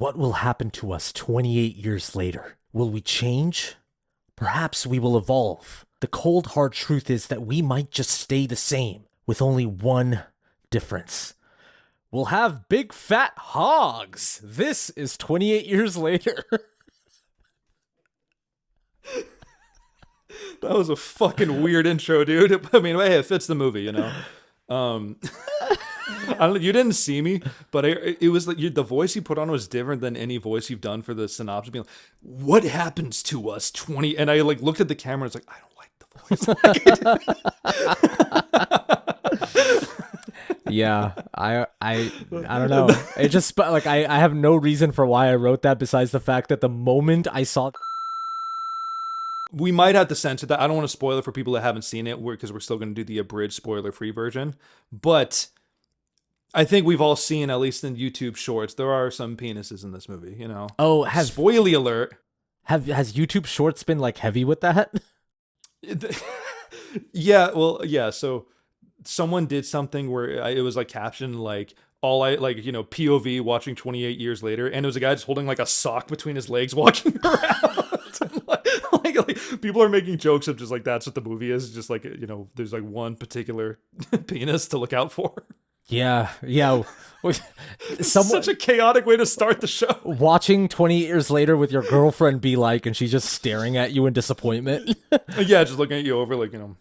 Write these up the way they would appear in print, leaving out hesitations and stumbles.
What will happen to us 28 years later? Will we change? Perhaps we will evolve. The cold hard truth is that we might just stay the same, with only one difference. We'll have big fat hogs. This is 28 years later. That was a fucking weird intro, dude. I mean, hey, it fits the movie, you know. You didn't see me, but it was like the voice you put on was different than any voice you've done for the synopsis. Being like, what happens to us 20? And I like looked at the camera and it's like, I don't like the voice. Yeah, I don't know. It just like I have no reason for why I wrote that besides the fact that the moment I saw. We might have to censor that. I don't want to spoil it for people that haven't seen it because we're still going to do the abridged spoiler-free version. But I think we've all seen, at least in YouTube shorts, there are some penises in this movie, you know. Oh, spoiler alert. Has YouTube shorts been like heavy with that? Yeah, well, yeah, so someone did something where it was like captioned like POV watching 28 years later, and it was a guy just holding like a sock between his legs walking around. like people are making jokes of just like that's what the movie is, just like, you know, there's like one particular penis to look out for. Yeah. Such a chaotic way to start the show. Watching 20 years later with your girlfriend be like, and she's just staring at you in disappointment. Yeah, just looking at you over like, you know.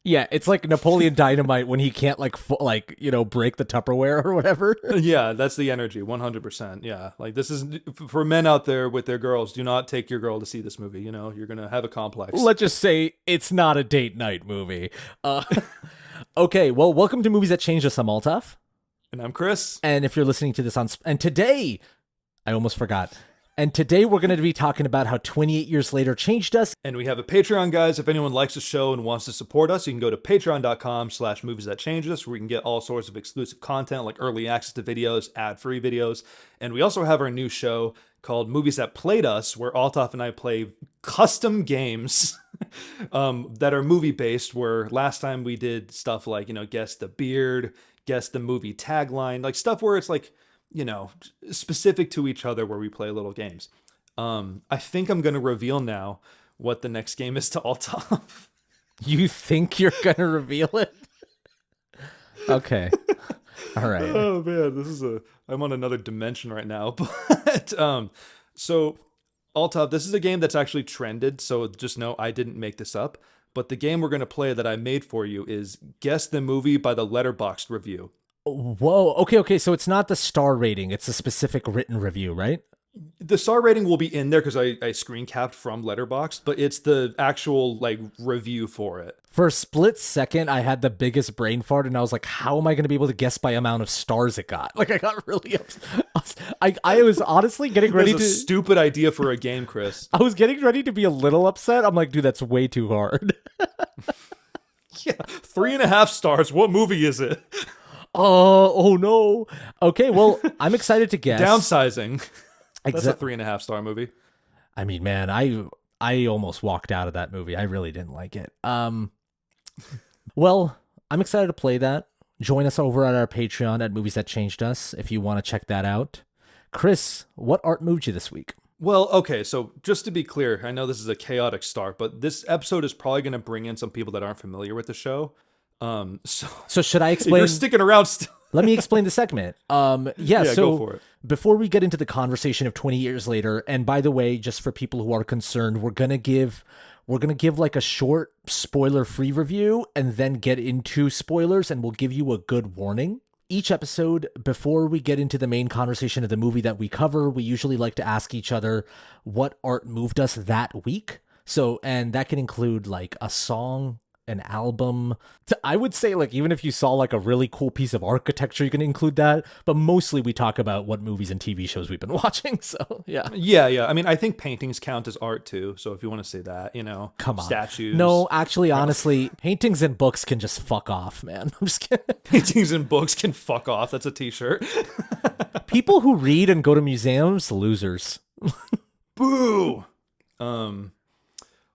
Yeah, it's like Napoleon Dynamite when he can't break the Tupperware or whatever. Yeah, that's the energy, 100%. Yeah, like this is for men out there with their girls. Do not take your girl to see this movie. You know, you're gonna have a complex. Let's just say it's not a date night movie. Okay, well, welcome to Movies That Changed Us. I'm Altaf. And I'm Chris. And if you're listening to this and today, I almost forgot. And today we're going to be talking about how 28 years later changed us. And we have a Patreon, guys. If anyone likes the show and wants to support us, you can go to patreon.com/moviesthatchangedus, where you can get all sorts of exclusive content like early access to videos, ad-free videos. And we also have our new show called Movies That Played Us, where Altaf and I play custom games that are movie-based, where last time we did stuff like, you know, guess the beard, guess the movie tagline, like stuff where it's like, you know, specific to each other, where we play little games. I think I'm going to reveal now what the next game is to Altaf. You think you're going to reveal it? Okay. All right. Oh man, I'm on another dimension right now. But so Altaf, this is a game that's actually trended, so just know I didn't make this up. But the game we're going to play that I made for you is Guess the Movie by the Letterboxd Review. Whoa. Okay. So it's not the star rating. It's a specific written review, right? The star rating will be in there because I screen capped from Letterboxd, but it's the actual like review for it. For a split second, I had the biggest brain fart, and I was like, how am I going to be able to guess by amount of stars it got? Like, I got really upset. I was honestly getting ready That's a stupid idea for a game, Chris. I was getting ready to be a little upset. I'm like, dude, that's way too hard. Yeah, 3.5 stars. What movie is it? Oh no. Okay, well, I'm excited to guess. Downsizing. That's a 3.5 star movie. I mean, man, I almost walked out of that movie. I really didn't like it. Well, I'm excited to play that. Join us over at our Patreon at Movies That Changed Us if you want to check that out. Chris, what art moved you this week? Well, okay, so just to be clear, I know this is a chaotic start, but this episode is probably going to bring in some people that aren't familiar with the show. So should I explain? You're sticking around still. Let me explain the segment. Yeah, so go for it. Before we get into the conversation of 20 years later, and by the way, just for people who are concerned, we're gonna give like a short spoiler-free review and then get into spoilers, and we'll give you a good warning. Each episode, before we get into the main conversation of the movie that we cover, we usually like to ask each other what art moved us that week. So, and that can include like a song, an album. I would say, like, even if you saw like a really cool piece of architecture, you can include that. But mostly we talk about what movies and TV shows we've been watching. So yeah. Yeah. I mean, I think paintings count as art too. So if you want to say that, you know, come on, statues. No, actually, honestly, paintings and books can just fuck off, man. I'm just kidding. Paintings and books can fuck off. That's a t-shirt. People who read and go to museums, losers. Boo.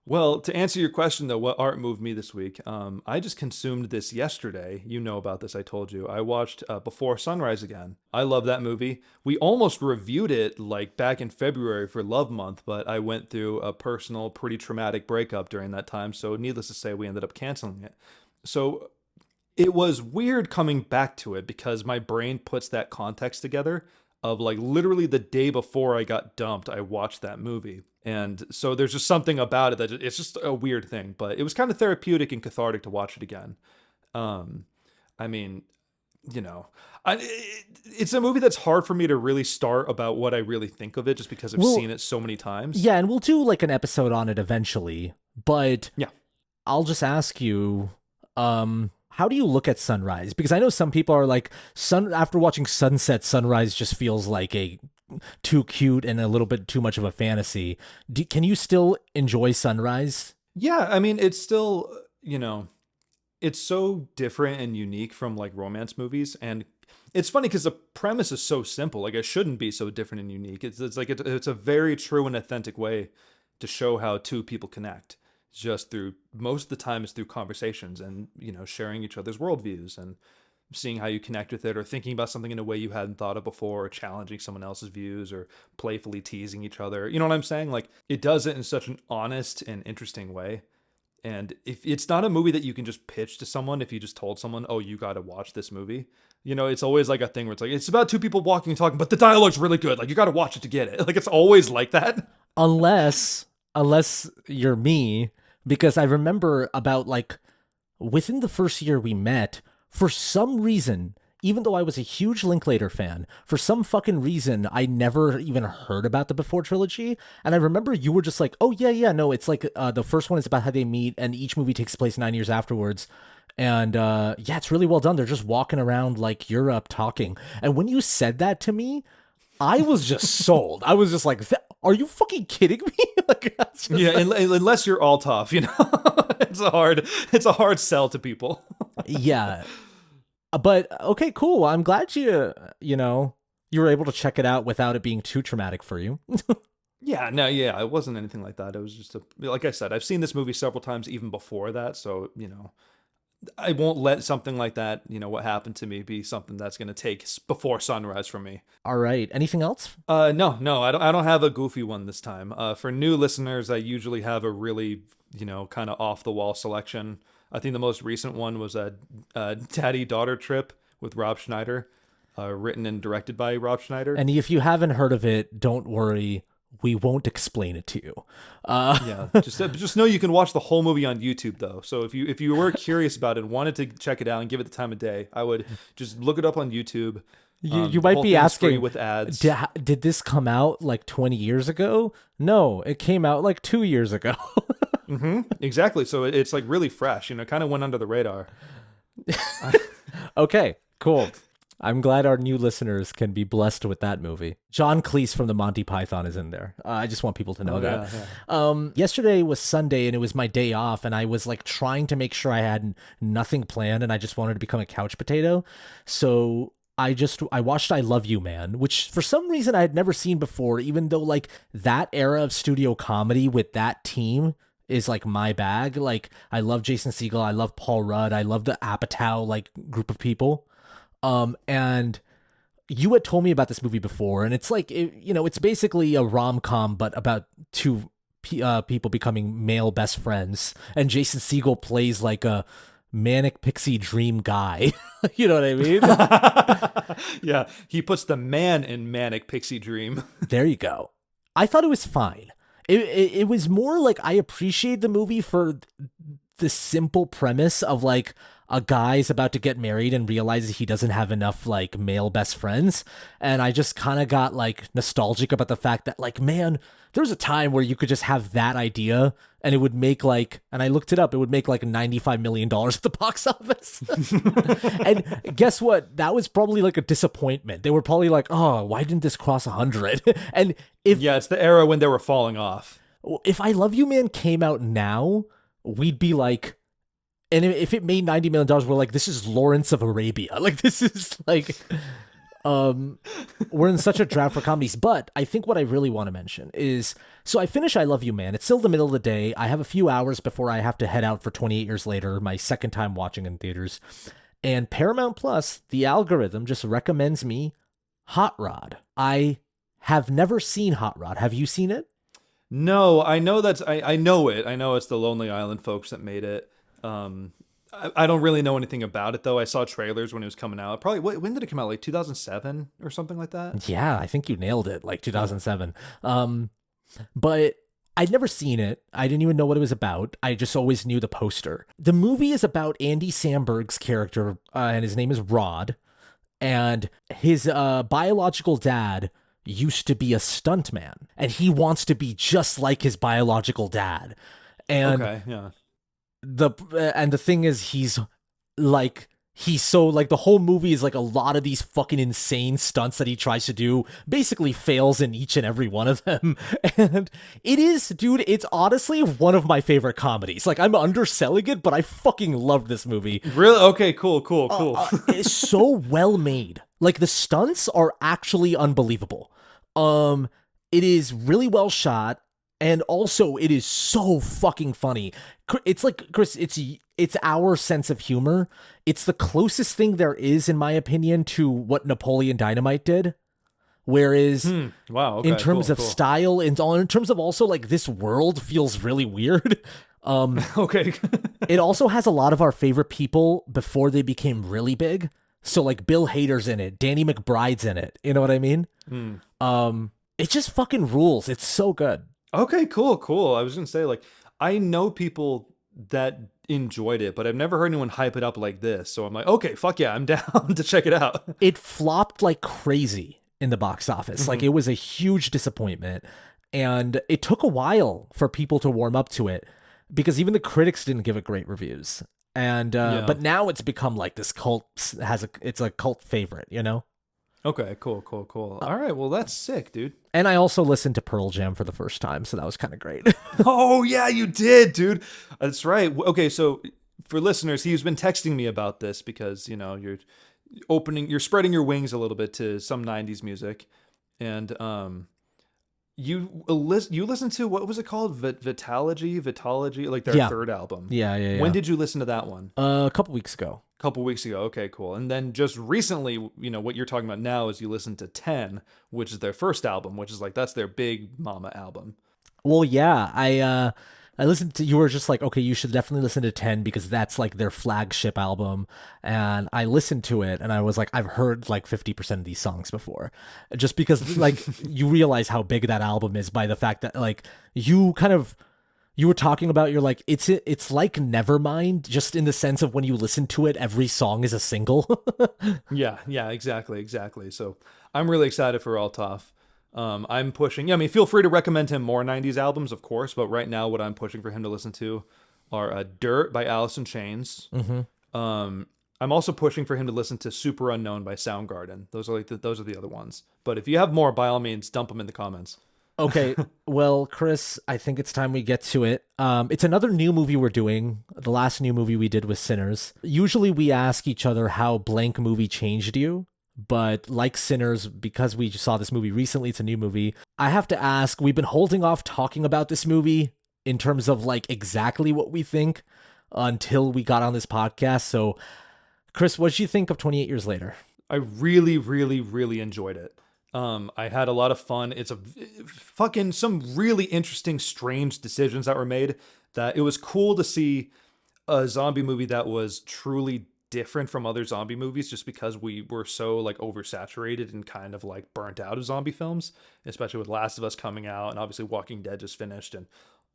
Well, to answer your question though, what art moved me this week? I just consumed this yesterday. You know about this, I told you. I watched Before Sunrise again. I love that movie. We almost reviewed it like back in February for Love Month, but I went through a personal, pretty traumatic breakup during that time. So, needless to say, we ended up canceling it. So, it was weird coming back to it because my brain puts that context together of like literally the day before I got dumped, I watched that movie. And so there's just something about it that it's just a weird thing, but it was kind of therapeutic and cathartic to watch it again. Um, I mean, you know, it's a movie that's hard for me to really start about what I really think of it just because I've seen it so many times. Yeah, and we'll do like an episode on it eventually, but yeah, I'll just ask you, how do you look at Sunrise? Because I know some people are like, after watching Sunset, Sunrise just feels like a too cute and a little bit too much of a fantasy. Can you still enjoy Sunrise? Yeah, I mean, it's still, it's so different and unique from like romance movies, and it's funny because the premise is so simple. Like it shouldn't be so different and unique. It's like it's a very true and authentic way to show how two people connect. Just through most of the time is through conversations and sharing each other's worldviews and seeing how you connect with it, or thinking about something in a way you hadn't thought of before, or challenging someone else's views, or playfully teasing each other. You know what I'm saying? Like it does it in such an honest and interesting way. And if it's not a movie that you can just pitch to someone, if you just told someone, oh, you got to watch this movie, it's always like a thing where it's like, it's about two people walking and talking, but the dialogue's really good. Like you got to watch it to get it. Like it's always like that. Unless you're me, because I remember about like within the first year we met, for some reason, even though I was a huge Linklater fan, for some fucking reason, I never even heard about the Before trilogy. And I remember you were just like, oh, yeah, no, it's like the first one is about how they meet, and each movie takes place 9 years afterwards. And yeah, it's really well done. They're just walking around like Europe talking. And when you said that to me, I was just sold. I was just like, are you fucking kidding me? Like, yeah, like, unless you're Altaf, it's a hard sell to people. Yeah. But okay, cool. I'm glad you were able to check it out without it being too traumatic for you. Yeah, no, yeah, it wasn't anything like that. It was just like I said, I've seen this movie several times even before that, so I won't let something like that, what happened to me, be something that's going to take Before Sunrise from me. All right. Anything else? No, I don't have a goofy one this time. For new listeners, I usually have a really, kind of off the wall selection. I think the most recent one was a daddy-daughter trip with Rob Schneider, written and directed by Rob Schneider. And if you haven't heard of it, don't worry. We won't explain it to you. Yeah, just know you can watch the whole movie on YouTube though. So if you were curious about it, wanted to check it out and give it the time of day, I would just look it up on YouTube. You might be asking, with ads. Did this come out like 20 years ago? No, it came out like 2 years ago. Exactly. So it's like really fresh. Kind of went under the radar. Okay, cool. I'm glad our new listeners can be blessed with that movie. John Cleese from the Monty Python is in there. I just want people to know that. Yeah. Yesterday was Sunday and it was my day off, and I was like trying to make sure I had nothing planned and I just wanted to become a couch potato. So I watched I Love You Man, which for some reason I had never seen before, even though like that era of studio comedy with that team is like my bag. Like I love Jason Segel, I love Paul Rudd, I love the Apatow like group of people. And you had told me about this movie before, and it's like, it's basically a rom-com, but about two people becoming male best friends. And Jason Segel plays like a manic pixie dream guy. You know what I mean? Yeah, he puts the man in manic pixie dream. There you go. I thought it was fine. It was more like I appreciate the movie for the simple premise of like a guy's about to get married and realizes he doesn't have enough like male best friends. And I just kind of got like nostalgic about the fact that like, man, there's a time where you could just have that idea and it would make like, and I looked it up, it would make like $95 million at the box office. And guess what? That was probably like a disappointment. They were probably like, oh, why didn't this cross 100? And it's the era when they were falling off. If I Love You Man came out now, we'd be like, and if it made $90 million, we're like, this is Lawrence of Arabia. Like, this is like, We're in such a drought for comedies, but I think what I really want to mention is, so I finish I Love You Man. It's still the middle of the day. I have a few hours before I have to head out for 28 Years Later, my second time watching in theaters. And Paramount Plus, the algorithm just recommends me Hot Rod. I have never seen Hot Rod. Have you seen it? No, I know I know it. I know it's the Lonely Island folks that made it. I don't really know anything about it though. I saw trailers when it was coming out. Probably when did it come out? Like 2007 or something like that? Yeah, I think you nailed it, like 2007. But I'd never seen it. I didn't even know what it was about. I just always knew the poster. The movie is about Andy Samberg's character, and his name is Rod. And his biological dad used to be a stuntman, and he wants to be just like his biological dad. And Okay, yeah. the thing is, he's so like, the whole movie is like a lot of these fucking insane stunts that he tries to do, basically fails in each and every one of them. And it is, dude, it's honestly one of my favorite comedies. Like, I'm underselling it, but I fucking love this movie. Really? Okay, cool. It's so well made. Like, the stunts are actually unbelievable. It is really well shot. And also, it is so fucking funny. It's like, Chris, it's our sense of humor. It's the closest thing there is, in my opinion, to what Napoleon Dynamite did. Whereas, Wow, okay, in terms of cool. style, and in terms of also, like, this world feels really weird. Okay. It also has a lot of our favorite people before they became really big. So, like, Bill Hader's in it, Danny McBride's in it. You know what I mean? It just fucking rules. It's so good. Okay, cool. I was gonna say, like, I know people that enjoyed it, but I've never heard anyone hype it up like this. So I'm like, okay, fuck yeah, I'm down to check it out. It flopped like crazy in the box office. Like, it was a huge disappointment. And it took a while for people to warm up to it, because even the critics didn't give it great reviews. And but now it's become like this cult, it's a cult favorite, you know? Okay, cool. All right, well, that's sick, dude. And I also listened to Pearl Jam for the first time, so that was kind of great. Oh yeah, you did, dude. That's right. Okay, so for listeners, he's been texting me about this because, you know, you're spreading your wings a little bit to some 90s music. And you listened to, what was it called? Vitalogy, like their third album. Yeah. When did you listen to that one? A couple weeks ago. Couple weeks ago. Okay, cool. And then just recently, you know, what you're talking about now is you listened to 10, which is their first album, which is like, that's their big mama album. Well, yeah, I listened to, you were just like, okay, you should definitely listen to 10 because that's like their flagship album. And I listened to it and I was like, I've heard like 50% of these songs before, just because like you realize how big that album is by the fact that like you were talking about, you're like, it's like Nevermind, just in the sense of when you listen to it, every song is a single. Yeah, exactly. So I'm really excited for Altaf. I'm pushing. Yeah, I mean, feel free to recommend him more 90s albums, of course. But right now, what I'm pushing for him to listen to are Dirt by Alice in Chains. I'm also pushing for him to listen to Super Unknown by Soundgarden. Those are those are the other ones. But if you have more, by all means, dump them in the comments. Okay, well, Chris, I think it's time we get to it. It's another new movie we're doing. The last new movie we did was Sinners. Usually we ask each other how blank movie changed you, but like Sinners, because we just saw this movie recently, it's a new movie, I have to ask, we've been holding off talking about this movie in terms of like exactly what we think until we got on this podcast. So, Chris, what did you think of 28 Years Later? I really, really, really enjoyed it. I had a lot of fun. It's fucking some really interesting, strange decisions that were made, that it was cool to see a zombie movie that was truly different from other zombie movies, just because we were so like oversaturated and kind of like burnt out of zombie films, especially with Last of Us coming out and obviously Walking Dead just finished. And,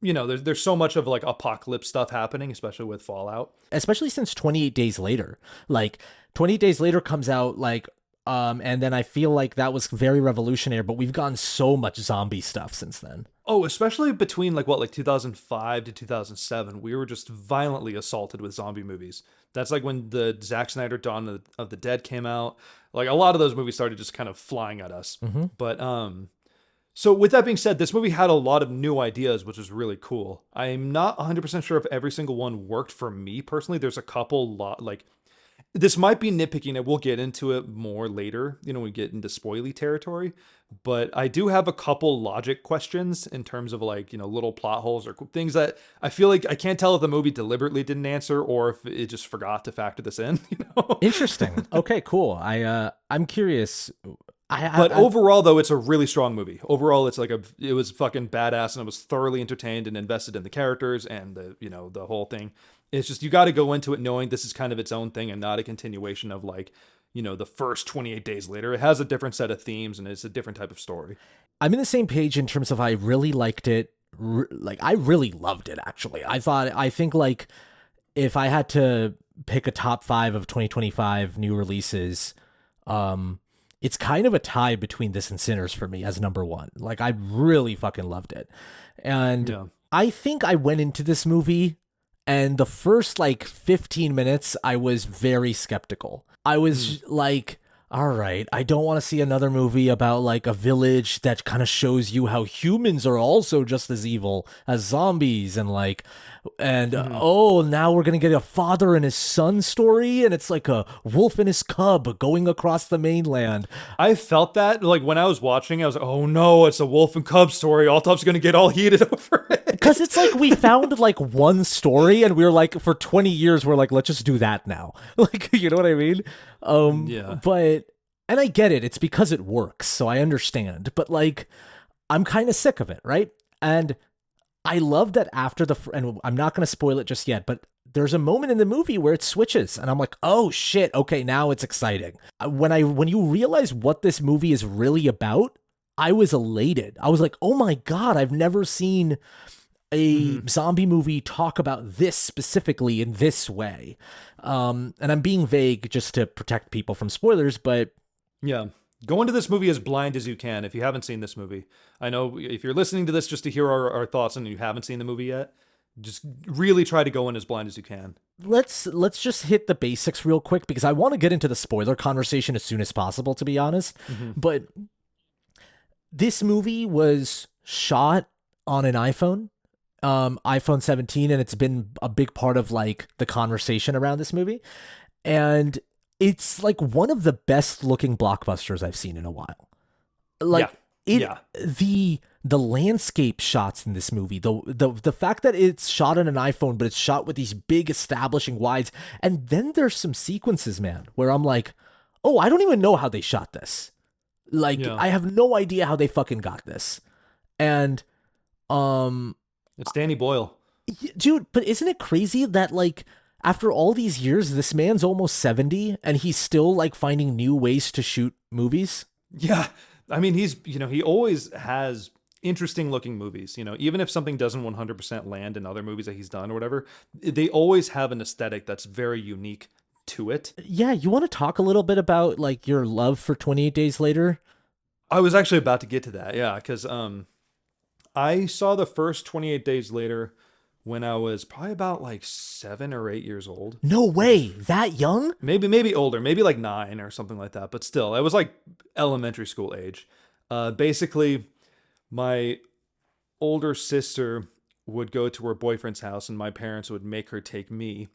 you know, there's so much of like apocalypse stuff happening, especially with Fallout. Especially since 28 Days Later. Like, 28 Days Later comes out like, and then I feel like that was very revolutionary, but we've gotten so much zombie stuff since then. Oh, especially between like 2005 to 2007, we were just violently assaulted with zombie movies. That's like when the Zack Snyder Dawn of the Dead came out. Like, a lot of those movies started just kind of flying at us. But so with that being said, this movie had a lot of new ideas, which was really cool. I'm not 100% sure if every single one worked for me personally. There's a couple this might be nitpicking, and we'll get into it more later, when we get into spoily territory. But I do have a couple logic questions in terms of like, little plot holes or things that I feel like I can't tell if the movie deliberately didn't answer or if it just forgot to factor this in. Interesting. Okay, cool. I'm curious. But overall, though, it's a really strong movie. Overall, it was fucking badass, and I was thoroughly entertained and invested in the characters and the whole thing. It's just, you got to go into it knowing this is kind of its own thing and not a continuation of like, the first 28 days later. It has a different set of themes and it's a different type of story. I'm in the same page in terms of I really liked it. I really loved it, actually. I think like if I had to pick a top 5 of 2025 new releases, it's kind of a tie between this and Sinners for me as number 1. Like, I really fucking loved it. And I think I went into this movie and the first like 15 minutes, I was very skeptical. I was like, all right, I don't want to see another movie about like a village that kind of shows you how humans are also just as evil as zombies oh, now we're going to get a father and his son story, and it's like a wolf and his cub going across the mainland. I felt that like when I was watching, I was like, oh no, it's a wolf and cub story. Altaf's going to get all heated over it. Because it's like we found like one story and we were like, for 20 years, we're like, let's just do that now. Like, you know what I mean? But, and I get it. It's because it works. So I understand. But like, I'm kind of sick of it, right? And I love that after and I'm not going to spoil it just yet, but there's a moment in the movie where it switches and I'm like, oh shit. Okay. Now it's exciting. When you realize what this movie is really about, I was elated. I was like, oh my God, I've never seen a zombie movie talk about this specifically in this way. And I'm being vague just to protect people from spoilers, but yeah. Go into this movie as blind as you can if you haven't seen this movie. I know if you're listening to this just to hear our thoughts and you haven't seen the movie yet, just really try to go in as blind as you can. Let's just hit the basics real quick because I want to get into the spoiler conversation as soon as possible, to be honest. But this movie was shot on an iPhone 17, and it's been a big part of like the conversation around this movie. And it's like one of the best looking blockbusters I've seen in a while. Like the landscape shots in this movie, the fact that it's shot on an iPhone, but it's shot with these big establishing wides. And then there's some sequences, man, where I'm like, oh, I don't even know how they shot this. Like, I have no idea how they fucking got this. And, it's Danny Boyle. Dude, but isn't it crazy that like, after all these years, this man's almost 70 and he's still like finding new ways to shoot movies? Yeah. I mean, he's, he always has interesting looking movies, even if something doesn't 100% land in other movies that he's done or whatever, they always have an aesthetic that's very unique to it. Yeah. You want to talk a little bit about like your love for 28 Days Later? I was actually about to get to that. Yeah. Cause, I saw the first 28 Days Later when I was probably about like 7 or 8 years old. No way. That young? Maybe older, maybe like 9 or something like that. But still, it was like elementary school age. Basically, my older sister would go to her boyfriend's house and my parents would make her take me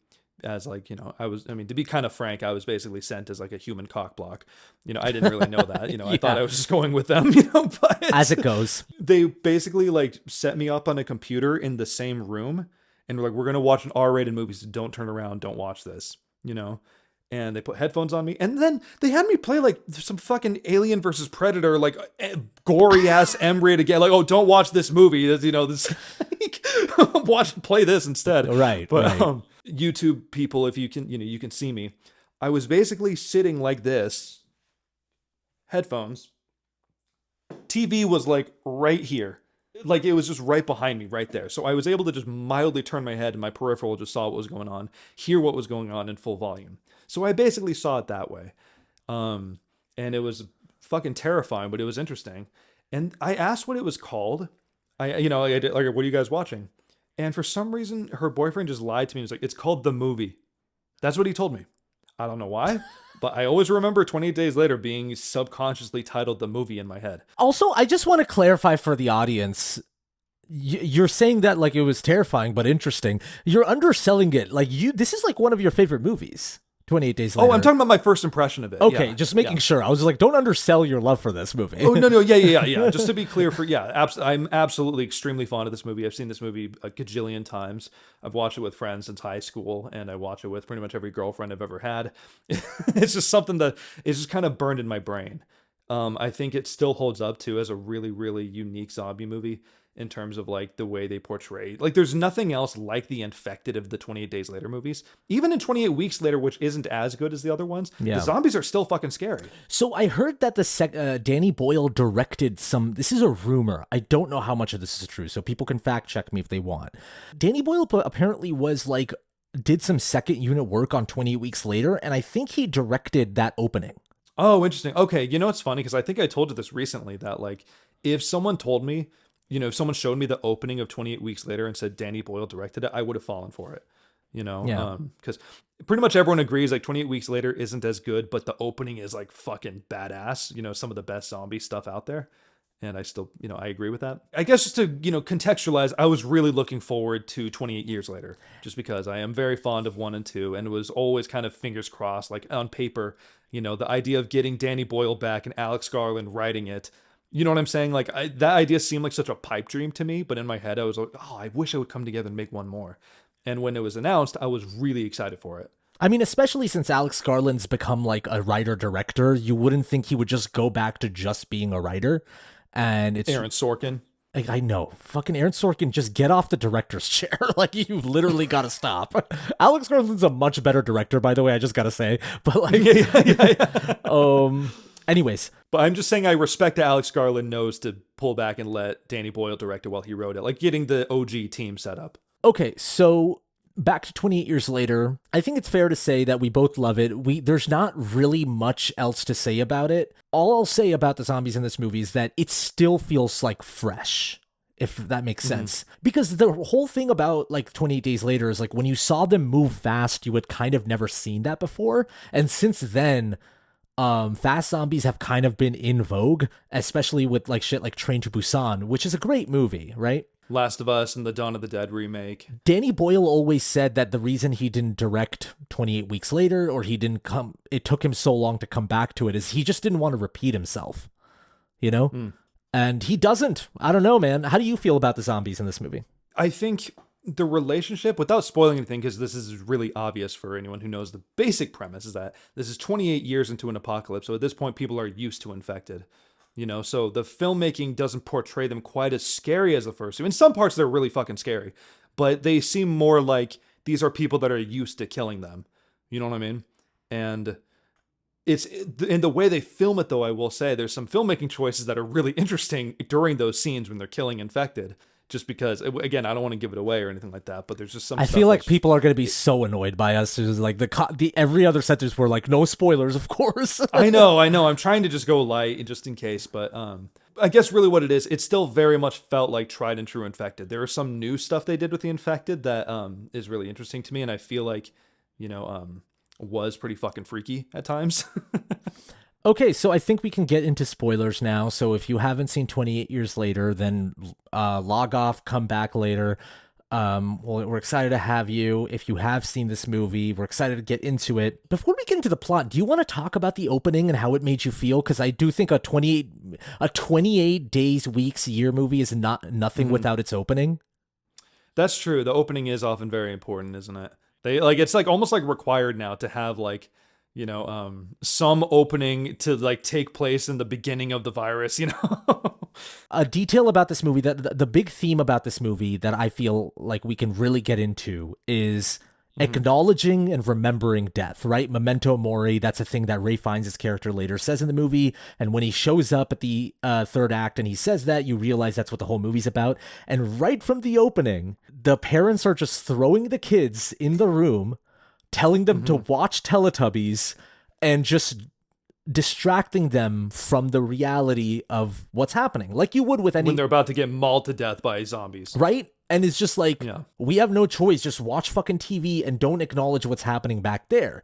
as like, to be kind of frank, I was basically sent as like a human cock block. I didn't really know that, I thought I was just going with them, but as it goes, they basically like set me up on a computer in the same room and were like, we're going to watch an R-rated movie. So don't turn around. Don't watch this, and they put headphones on me and then they had me play like some fucking Alien versus Predator, like gory ass M-rated again. Like, oh, don't watch this movie. This, play this instead. Right. But, right. YouTube people, if you can, you can see me. I was basically sitting like this, headphones. TV was like right here. Like it was just right behind me, right there. So I was able to just mildly turn my head and my peripheral just saw what was going on, hear what was going on in full volume. So I basically saw it that way. And it was fucking terrifying, but it was interesting. And I asked what it was called. I did, like, what are you guys watching? And for some reason, her boyfriend just lied to me. He was like, it's called The Movie. That's what he told me. I don't know why, but I always remember 28 Days Later being subconsciously titled The Movie in my head. Also, I just want to clarify for the audience. You're saying that like it was terrifying, but interesting. You're underselling it. Like this is like one of your favorite movies. 28 Days Later. Oh, I'm talking about my first impression of it. Okay, Yeah, just making yeah. sure. I was like, don't undersell your love for this movie. Oh, no, yeah. Just to be clear, I'm absolutely extremely fond of this movie. I've seen this movie a gajillion times. I've watched it with friends since high school, and I watch it with pretty much every girlfriend I've ever had. It's just something that is just kind of burned in my brain. I think it still holds up to as a really, really unique zombie movie in terms of like the way they portray. Like there's nothing else like The Infected of the 28 Days Later movies. Even in 28 Weeks Later, which isn't as good as the other ones, the zombies are still fucking scary. So I heard that Danny Boyle directed some, this is a rumor. I don't know how much of this is true, so people can fact check me if they want. Danny Boyle apparently was like, did some second unit work on 28 Weeks Later, and I think he directed that opening. Oh, interesting. Okay, you know, it's funny because I think I told you this recently that like if someone told me, you know, if someone showed me the opening of 28 Weeks Later and said Danny Boyle directed it, I would have fallen for it, you know? Because pretty much everyone agrees like 28 Weeks Later isn't as good, but the opening is like fucking badass, you know, some of the best zombie stuff out there. And I still, you know, I agree with that. I guess just to, you know, contextualize, I was really looking forward to 28 Years Later, just because I am very fond of 1 and 2 and was always kind of fingers crossed, like on paper, you know, the idea of getting Danny Boyle back and Alex Garland writing it. You know what I'm saying? Like that idea seemed like such a pipe dream to me, but in my head I was like, oh, I wish I would come together and make one more. And when it was announced, I was really excited for it. I mean, especially since Alex Garland's become like a writer-director, you wouldn't think he would just go back to just being a writer. And it's Aaron Sorkin. Like, I know, fucking Aaron Sorkin, just get off the director's chair. Like, you've literally got to stop. Alex Garland's a much better director, by the way. I just got to say, but like, anyways. But I'm just saying I respect that Alex Garland knows to pull back and let Danny Boyle direct it while he wrote it, like getting the OG team set up. Okay, so back to 28 Years Later, I think it's fair to say that we both love it. There's not really much else to say about it. All I'll say about the zombies in this movie is that it still feels like fresh, if that makes sense. Because the whole thing about like 28 Days Later is like when you saw them move fast, you had kind of never seen that before. And since then, fast zombies have kind of been in vogue, especially with like shit like Train to Busan, which is a great movie, right? Last of Us and the Dawn of the Dead remake. Danny Boyle always said that the reason he didn't direct 28 Weeks Later, or it took him so long to come back to it, is he just didn't want to repeat himself, you know? And he doesn't. I don't know, man. How do you feel about the zombies in this movie? I think the relationship, without spoiling anything, because this is really obvious for anyone who knows the basic premise, is that this is 28 years into an apocalypse. So at this point, people are used to infected. You know, so the filmmaking doesn't portray them quite as scary as the first two. In some parts, they're really fucking scary, but they seem more like these are people that are used to killing them. You know what I mean? And it's in the way they film it, though, I will say there's some filmmaking choices that are really interesting during those scenes when they're killing infected. Just because, again, I don't want to give it away or anything like that, but there's just some. I feel like people are going to be so annoyed by us. It's like the every other sentence we're like, no spoilers, of course. I know. I'm trying to just go light just in case, but I guess really what it still very much felt like tried and true Infected. There was some new stuff they did with the Infected that is really interesting to me, and I feel like, you know, was pretty fucking freaky at times. Okay, so I think we can get into spoilers now. So if you haven't seen 28 Years Later, then log off, come back later. Well, we're excited to have you. If you have seen this movie, we're excited to get into it. Before we get into the plot, do you want to talk about the opening and how it made you feel? Because I do think a 28 days, weeks, year movie is nothing without its opening. That's true. The opening is often very important, isn't it? It's like almost like required now to have like, you know, some opening to like take place in the beginning of the virus, you know? A detail about this movie, that the big theme about this movie that I feel like we can really get into is acknowledging and remembering death, right? Memento Mori, that's a thing that Ralph Fiennes' character later says in the movie. And when he shows up at the third act and he says that, you realize that's what the whole movie's about. And right from the opening, the parents are just throwing the kids in the room, telling them to watch Teletubbies and just distracting them from the reality of what's happening. Like you would with any... When they're about to get mauled to death by zombies. Right? And it's just like, we have no choice. Just watch fucking TV and don't acknowledge what's happening back there.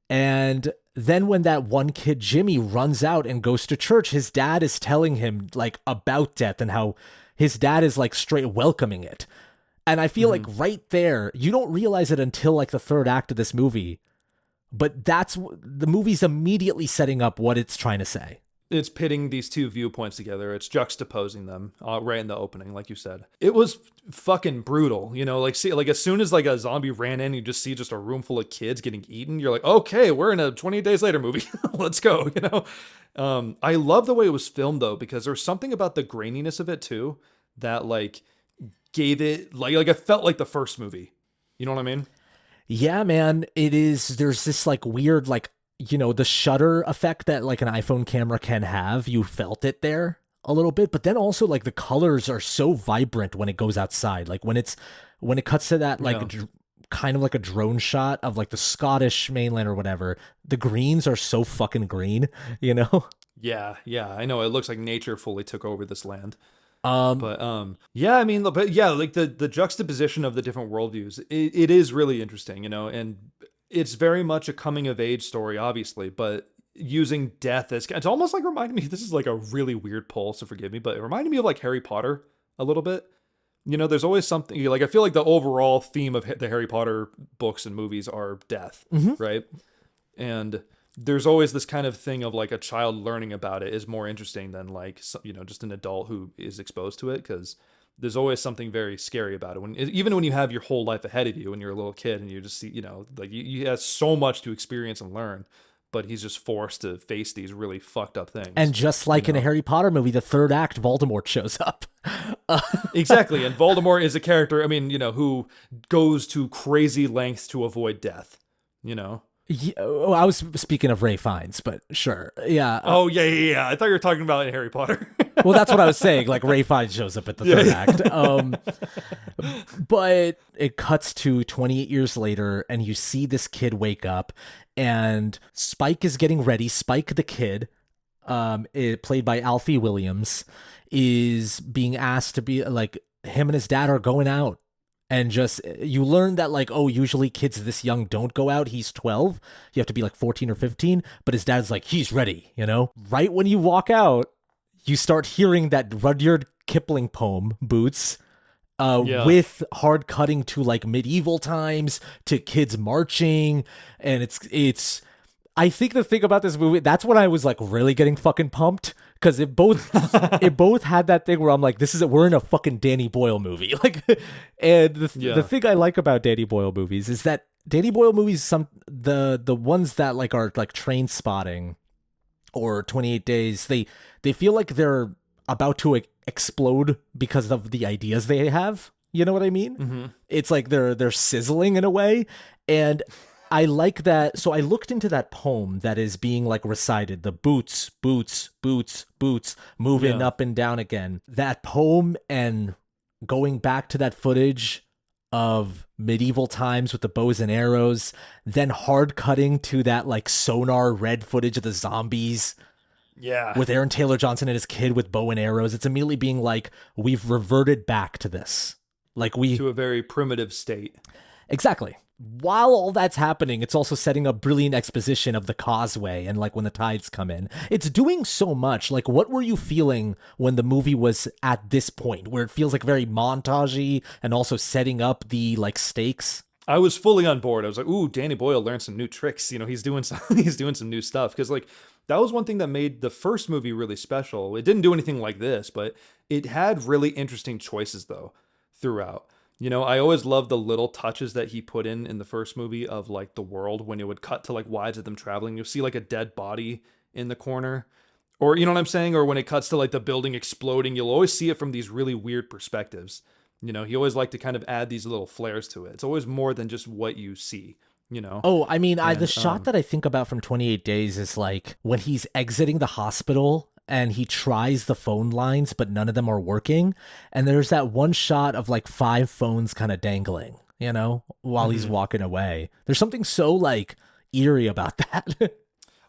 And then when that one kid, Jimmy, runs out and goes to church, his dad is telling him like about death and how his dad is like straight welcoming it. And I feel like right there, you don't realize it until like the third act of this movie, but the movie's immediately setting up what it's trying to say. It's pitting these two viewpoints together. It's juxtaposing them right in the opening, like you said. It was fucking brutal, you know. Like, see, like as soon as like a zombie ran in, you just see just a room full of kids getting eaten. You're like, okay, we're in a 28 Days Later movie. Let's go, you know. I love the way it was filmed though, because there's something about the graininess of it too that like gave it like I felt like the first movie. You know what I mean? Yeah, man. It is. There's this like weird like, you know, the shutter effect that like an iPhone camera can have. You felt it there a little bit, but then also like the colors are so vibrant when it goes outside. Like when it cuts to that like kind of like a drone shot of like the Scottish mainland or whatever, the greens are so fucking green, you know? Yeah, I know. It looks like nature fully took over this land. Yeah, I mean, but yeah, like the juxtaposition of the different worldviews, it is really interesting, you know, and it's very much a coming of age story, obviously, but using death as, it's almost like reminding me, this is like a really weird pull, so forgive me, but it reminded me of like Harry Potter a little bit. You know, there's always something like, I feel like the overall theme of the Harry Potter books and movies are death, right? And there's always this kind of thing of like a child learning about it is more interesting than like, you know, just an adult who is exposed to it, because there's always something very scary about it. Even when you have your whole life ahead of you when you're a little kid and you just see, you know, like you have so much to experience and learn, but he's just forced to face these really fucked up things. And just like in a Harry Potter movie, the third act, Voldemort shows up. Exactly. And Voldemort is a character, I mean, you know, who goes to crazy lengths to avoid death, you know? Yeah, oh, I was speaking of Ralph Fiennes, but sure. Yeah. Oh, yeah. I thought you were talking about in Harry Potter. Well, that's what I was saying. Like Ralph Fiennes shows up at the third act. But it cuts to 28 years later, and you see this kid wake up, and Spike is getting ready. Spike the kid, played by Alfie Williams, is being asked to be like, him and his dad are going out. And just, you learn that like, oh, usually kids this young don't go out. He's 12. You have to be like 14 or 15. But his dad's like, he's ready, you know? Right when you walk out, you start hearing that Rudyard Kipling poem, Boots, with hard cutting to like medieval times, to kids marching. And it's, I think the thing about this movie, that's when I was like really getting fucking pumped. Because it both had that thing where I'm like, we're in a fucking Danny Boyle movie. Like, and the thing I like about Danny Boyle movies is that Danny Boyle movies, the ones that like are like Train Spotting or 28 Days, they feel like they're about to explode because of the ideas they have. You know what I mean? Mm-hmm. It's like they're sizzling in a way, and I like that. So I looked into that poem that is being like recited, the boots, boots, boots, boots, moving up and down again. That poem, and going back to that footage of medieval times with the bows and arrows, then hard cutting to that like sonar red footage of the zombies. Yeah. With Aaron Taylor Johnson and his kid with bow and arrows. It's immediately being like, we've reverted back to this. Like to a very primitive state. Exactly. While all that's happening, it's also setting up brilliant exposition of the causeway and like when the tides come in. It's doing so much. Like, what were you feeling when the movie was at this point where it feels like very montagey and also setting up the like stakes? I was fully on board. I was like, ooh, Danny Boyle learned some new tricks. You know, he's doing some new stuff. Because like that was one thing that made the first movie really special. It didn't do anything like this, but it had really interesting choices though throughout. You know, I always loved the little touches that he put in the first movie of like the world when it would cut to like wides of them traveling. You'll see like a dead body in the corner, or you know what I'm saying? Or when it cuts to like the building exploding, you'll always see it from these really weird perspectives. You know, he always liked to kind of add these little flares to it. It's always more than just what you see, you know? Oh, I mean, the shot that I think about from 28 Days is like when he's exiting the hospital and he tries the phone lines, but none of them are working. And there's that one shot of like 5 phones kind of dangling, you know, while he's walking away. There's something so like eerie about that.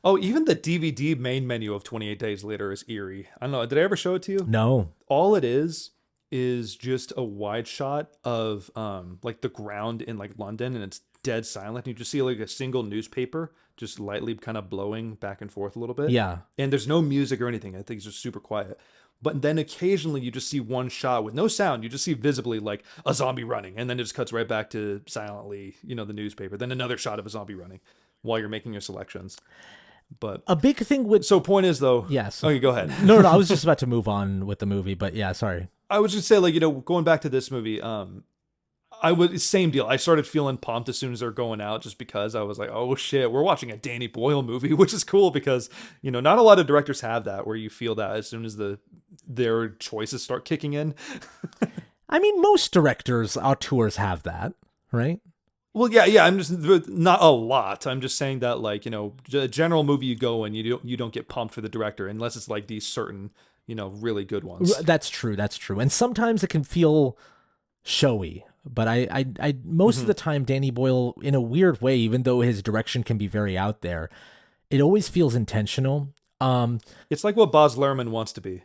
Oh, even the DVD main menu of 28 Days Later is eerie. I don't know. Did I ever show it to you? No. All it is just a wide shot of like the ground in like London, and it's dead silent. You just see like a single newspaper just lightly kind of blowing back and forth a little bit. Yeah. And there's no music or anything. I think it's just super quiet. But then occasionally you just see one shot with no sound. You just see visibly like a zombie running, and then it just cuts right back to silently, you know, the newspaper. Then another shot of a zombie running. while you're making your selections. But A big thing with so point is though. yes. Okay, go ahead. No, I was just about to move on with the movie, but yeah, sorry. I was just say like, going back to this movie, same deal. I started feeling pumped as soon as they're going out, just because I was like, oh shit, we're watching a Danny Boyle movie, which is cool because, not a lot of directors have that where you feel that as soon as their choices start kicking in. I mean, most directors, auteurs have that, right? Well, yeah. I'm just not a lot. I'm just saying that, like, a general movie you go and you don't get pumped for the director unless it's like these certain, really good ones. That's true. And sometimes it can feel showy, but I most of the time, Danny Boyle, in a weird way, even though his direction can be very out there, it always feels intentional. It's like what Baz Luhrmann wants to be.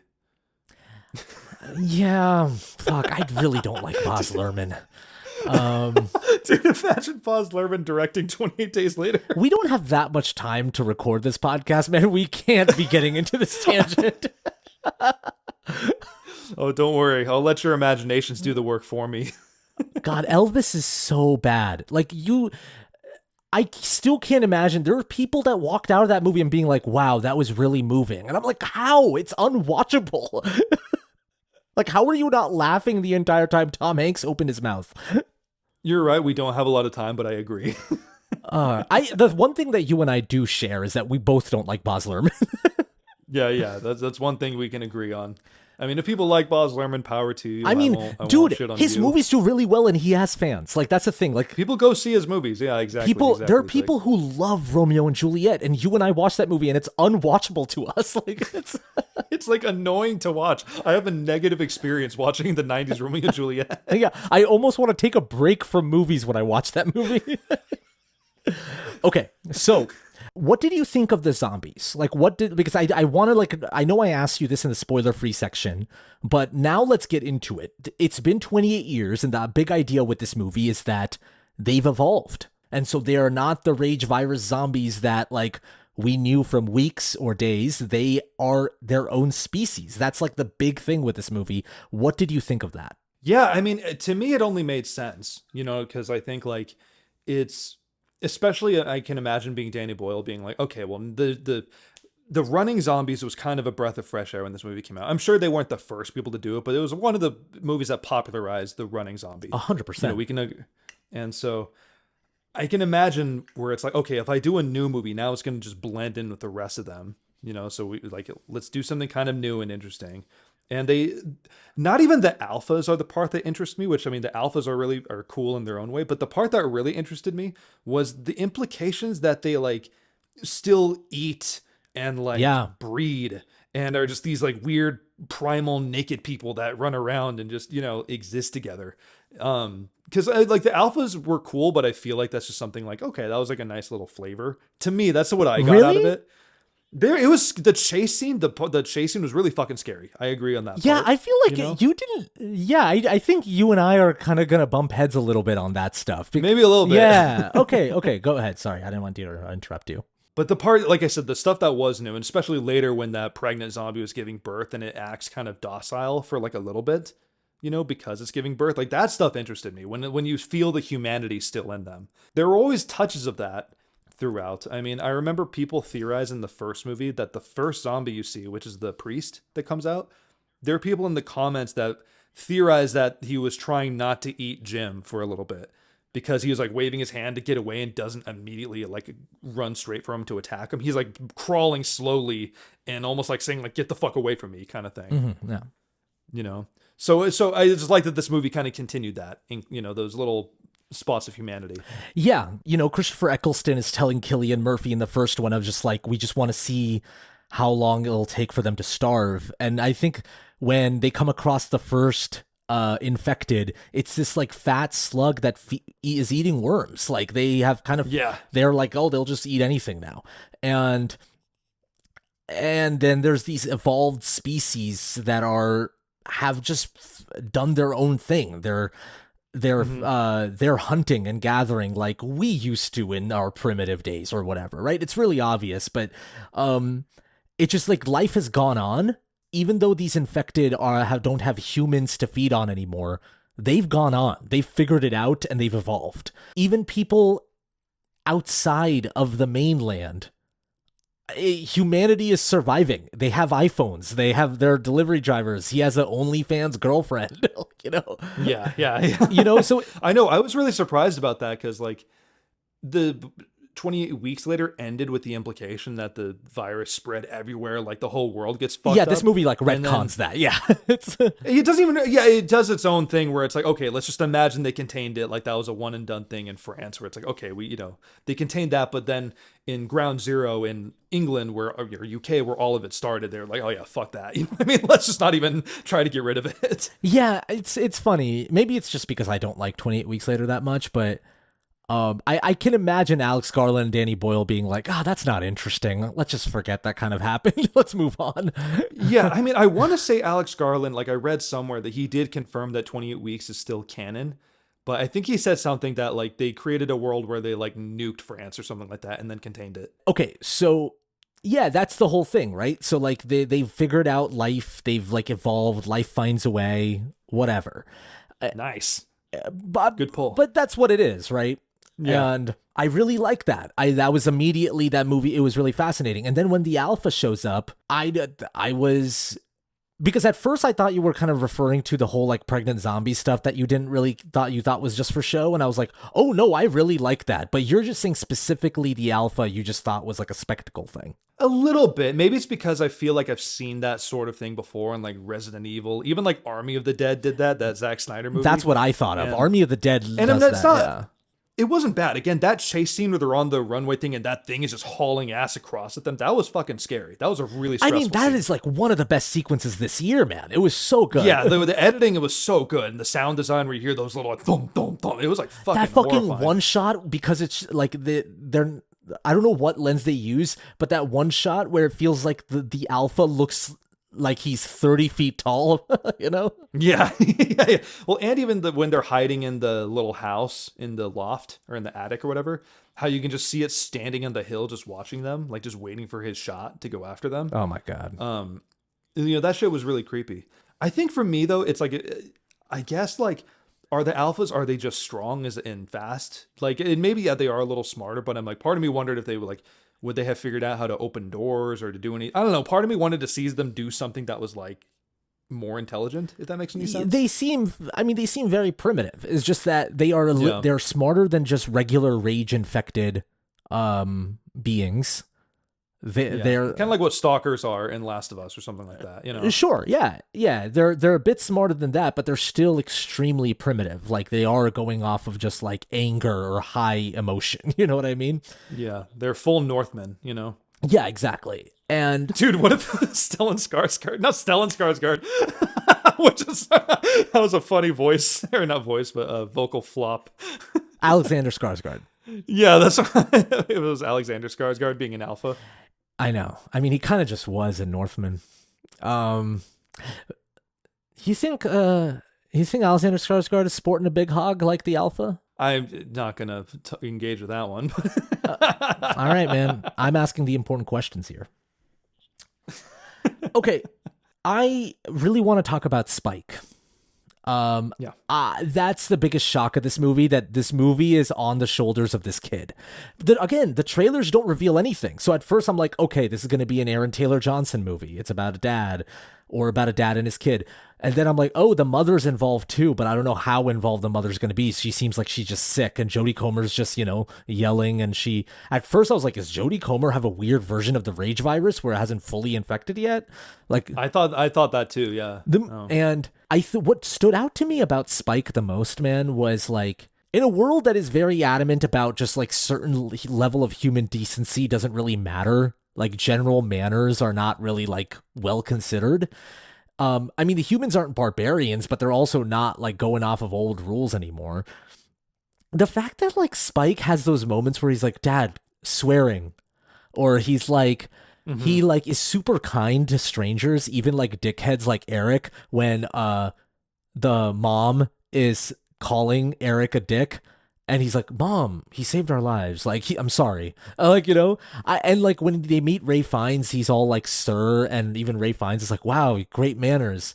Yeah, fuck. I really don't like Baz Luhrmann. Dude, imagine Baz Luhrmann directing 28 Days Later. We don't have that much time to record this podcast, man. We can't be getting into this tangent. Oh, don't worry. I'll let your imaginations do the work for me. God, Elvis is so bad. Like, I still can't imagine. There are people that walked out of that movie and being like, wow, that was really moving. And I'm like, how? It's unwatchable. Like, how are you not laughing the entire time Tom Hanks opened his mouth? You're right. We don't have a lot of time, but I agree. The one thing that you and I do share is that we both don't like Baz Luhrmann. Yeah. That's one thing we can agree on. I mean, if people like Baz Luhrmann, power to you. I mean, dude, his movies do really well, and he has fans. Like, that's the thing. Like, people go see his movies. Yeah, exactly. There are people who love Romeo and Juliet, and you and I watched that movie, and it's unwatchable to us. Like, it's like annoying to watch. I have a negative experience watching the '90s Romeo and Juliet. Yeah, I almost want to take a break from movies when I watch that movie. Okay, so what did you think of the zombies? Like, because I want to, like, I know I asked you this in the spoiler-free section, but now let's get into it. It's been 28 years, and the big idea with this movie is that they've evolved. And so they are not the rage virus zombies that, like, we knew from weeks or days. They are their own species. That's, like, the big thing with this movie. What did you think of that? Yeah, I mean, to me, it only made sense, because I think, like, it's... Especially, I can imagine being Danny Boyle being like, okay, well, the running zombies was kind of a breath of fresh air when this movie came out. I'm sure they weren't the first people to do it, but it was one of the movies that popularized the running zombie. 100%. And so I can imagine where it's like, okay, if I do a new movie, now it's going to just blend in with the rest of them, so let's do something kind of new and interesting. And not even the alphas are the part that interests me, which, I mean, the alphas are cool in their own way. But the part that really interested me was the implications that they, like, still eat and, like, breed and are just these, like, weird primal naked people that run around and just, exist together. Because, like, the alphas were cool, but I feel like that's just something like, okay, that was, like, a nice little flavor. To me, that's what I got out of it. It was the chase scene. The chase scene was really fucking scary. I agree on that. Yeah, part, I feel like you didn't. Yeah, I think you and I are kind of gonna bump heads a little bit on that stuff. Maybe a little bit. Yeah. Okay. Go ahead. Sorry, I didn't want to interrupt you. But the part, like I said, the stuff that was new, and especially later when that pregnant zombie was giving birth and it acts kind of docile for like a little bit, because it's giving birth, like that stuff interested me. When you feel the humanity still in them, there were always touches of that throughout. I mean, I remember people theorizing the first movie that the first zombie you see, which is the priest that comes out, there are people in the comments that theorize that he was trying not to eat Jim for a little bit because he was like waving his hand to get away and doesn't immediately like run straight for him to attack him. He's like crawling slowly and almost like saying like, get the fuck away from me kind of thing. Mm-hmm, yeah. So I just like that this movie kind of continued that, those little spots of humanity. Yeah, Christopher Eccleston is telling Cillian Murphy in the first one of just like, we just want to see how long it'll take for them to starve. And I think when they come across the first infected, it's this like fat slug that is eating worms. Like they have kind of, they're like, oh, they'll just eat anything now. And then there's these evolved species that have just done their own thing. They're hunting and gathering like we used to in our primitive days or whatever, right? It's really obvious, but it's just like life has gone on. Even though these infected don't have humans to feed on anymore, they've gone on. They've figured it out and they've evolved. Even people outside of the mainland, humanity is surviving. They have iPhones. They have their delivery drivers. He has an OnlyFans girlfriend, you know? Yeah. You know, so I know. I was really surprised about that because, like, the 28 weeks later ended with the implication that the virus spread everywhere, like the whole world gets fucked up. this movie like And then- retcons that. Yeah. It's It doesn't even, yeah, it does its own thing where it's like, okay, let's just imagine they contained it. Like that was a one and done thing in France where it's like, okay, they contained that. But then in Ground Zero in England or UK, where all of it started, they're like, oh yeah, fuck that. You know what I mean? Let's just not even try to get rid of it. yeah, it's funny. Maybe it's just because I don't like 28 Weeks Later that much, but I can imagine Alex Garland and Danny Boyle being like, that's not interesting. Let's just forget that kind of happened. Let's move on. Yeah, I mean, I want to say Alex Garland, like I read somewhere that he did confirm that 28 Weeks is still canon, but I think he said something that like they created a world where they like nuked France or something like that and then contained it. Okay, so yeah, that's the whole thing, right? So like they've figured out life, they've like evolved, life finds a way, whatever. Nice. But Good pull. But that's what it is, right? Yeah. And I really like that. That was immediately that movie. It was really fascinating. And then when the Alpha shows up, I was, because at first I thought you were kind of referring to the whole like pregnant zombie stuff that you thought was just for show. And I was like, oh no, I really like that. But you're just saying specifically the Alpha you just thought was like a spectacle thing. A little bit. Maybe it's because I feel like I've seen that sort of thing before in like Resident Evil. Even like Army of the Dead did that Zack Snyder movie. That's what I thought of. And- Army of the Dead And does that's that, not. yeah. It wasn't bad. Again, that chase scene where they're on the runway thing and that thing is just hauling ass across at them. That was fucking scary. That was a really stressful That scene. is like one of the best sequences this year, man. It was so good. Yeah, the editing, it was so good. And the sound design where you hear those little like thump, thump, thump. It was like fucking That fucking horrifying. one shot, because it's like they're I don't know what lens they use, but that one shot where it feels like the Alpha looks like he's 30 feet tall, you know? Yeah. Yeah. Well, and even when they're hiding in the little house in the loft or in the attic or whatever, how you can just see it standing on the hill just watching them, like just waiting for his shot to go after them. Oh my God. That shit was really creepy. I think for me though, it's like, I guess like, are the alphas, are they just strong as in fast? Like, and maybe yeah, they are a little smarter, but I'm like, part of me wondered if they were like, would they have figured out how to open doors or to do any, I don't know. Part of me wanted to see them do something that was like more intelligent, if that makes any sense. They seem very primitive. It's just that they are Yeah. they're smarter than just regular rage infected beings. They're kind of like what stalkers are in Last of Us or something like that, you know? Sure, yeah. They're a bit smarter than that, but they're still extremely primitive. Like they are going off of just like anger or high emotion. You know what I mean? Yeah, they're full Northmen, you know? Yeah, exactly. And Dude, what if Stellan Skarsgård, not Stellan Skarsgård, which is, that was a funny voice, or not voice, but a vocal flop. Alexander Skarsgård. Yeah, that's it was Alexander Skarsgård being an alpha. I know. I mean, he kind of just was a Northman. You think Alexander Skarsgård is sporting a big hog like the Alpha? I'm not gonna engage with that one. All right, man. I'm asking the important questions here. Okay, I really want to talk about Spike. That's the biggest shock of this movie, that this movie is on the shoulders of this kid. Again, the trailers don't reveal anything. So at first I'm like, okay, this is going to be an Aaron Taylor Johnson movie. It's about a dad and his kid. And then I'm like, oh, the mother's involved too, but I don't know how involved the mother's going to be. She seems like she's just sick, and Jodie Comer's just, yelling. And at first I was like, does Jodie Comer have a weird version of the rage virus where it hasn't fully infected yet? Like I thought that too, yeah. And what stood out to me about Spike the most, man, was like, in a world that is very adamant about just like certain level of human decency doesn't really matter, like general manners are not really like well considered. I mean, the humans aren't barbarians, but they're also not like going off of old rules anymore. The fact that like Spike has those moments where he's like, Dad, swearing, or he's like, he like is super kind to strangers, even like dickheads like Eric, when the mom is calling Eric a dick. And he's like, Mom, he saved our lives. Like, I'm sorry. And like when they meet Ray Fiennes, he's all like, sir. And even Ray Fiennes is like, wow, great manners.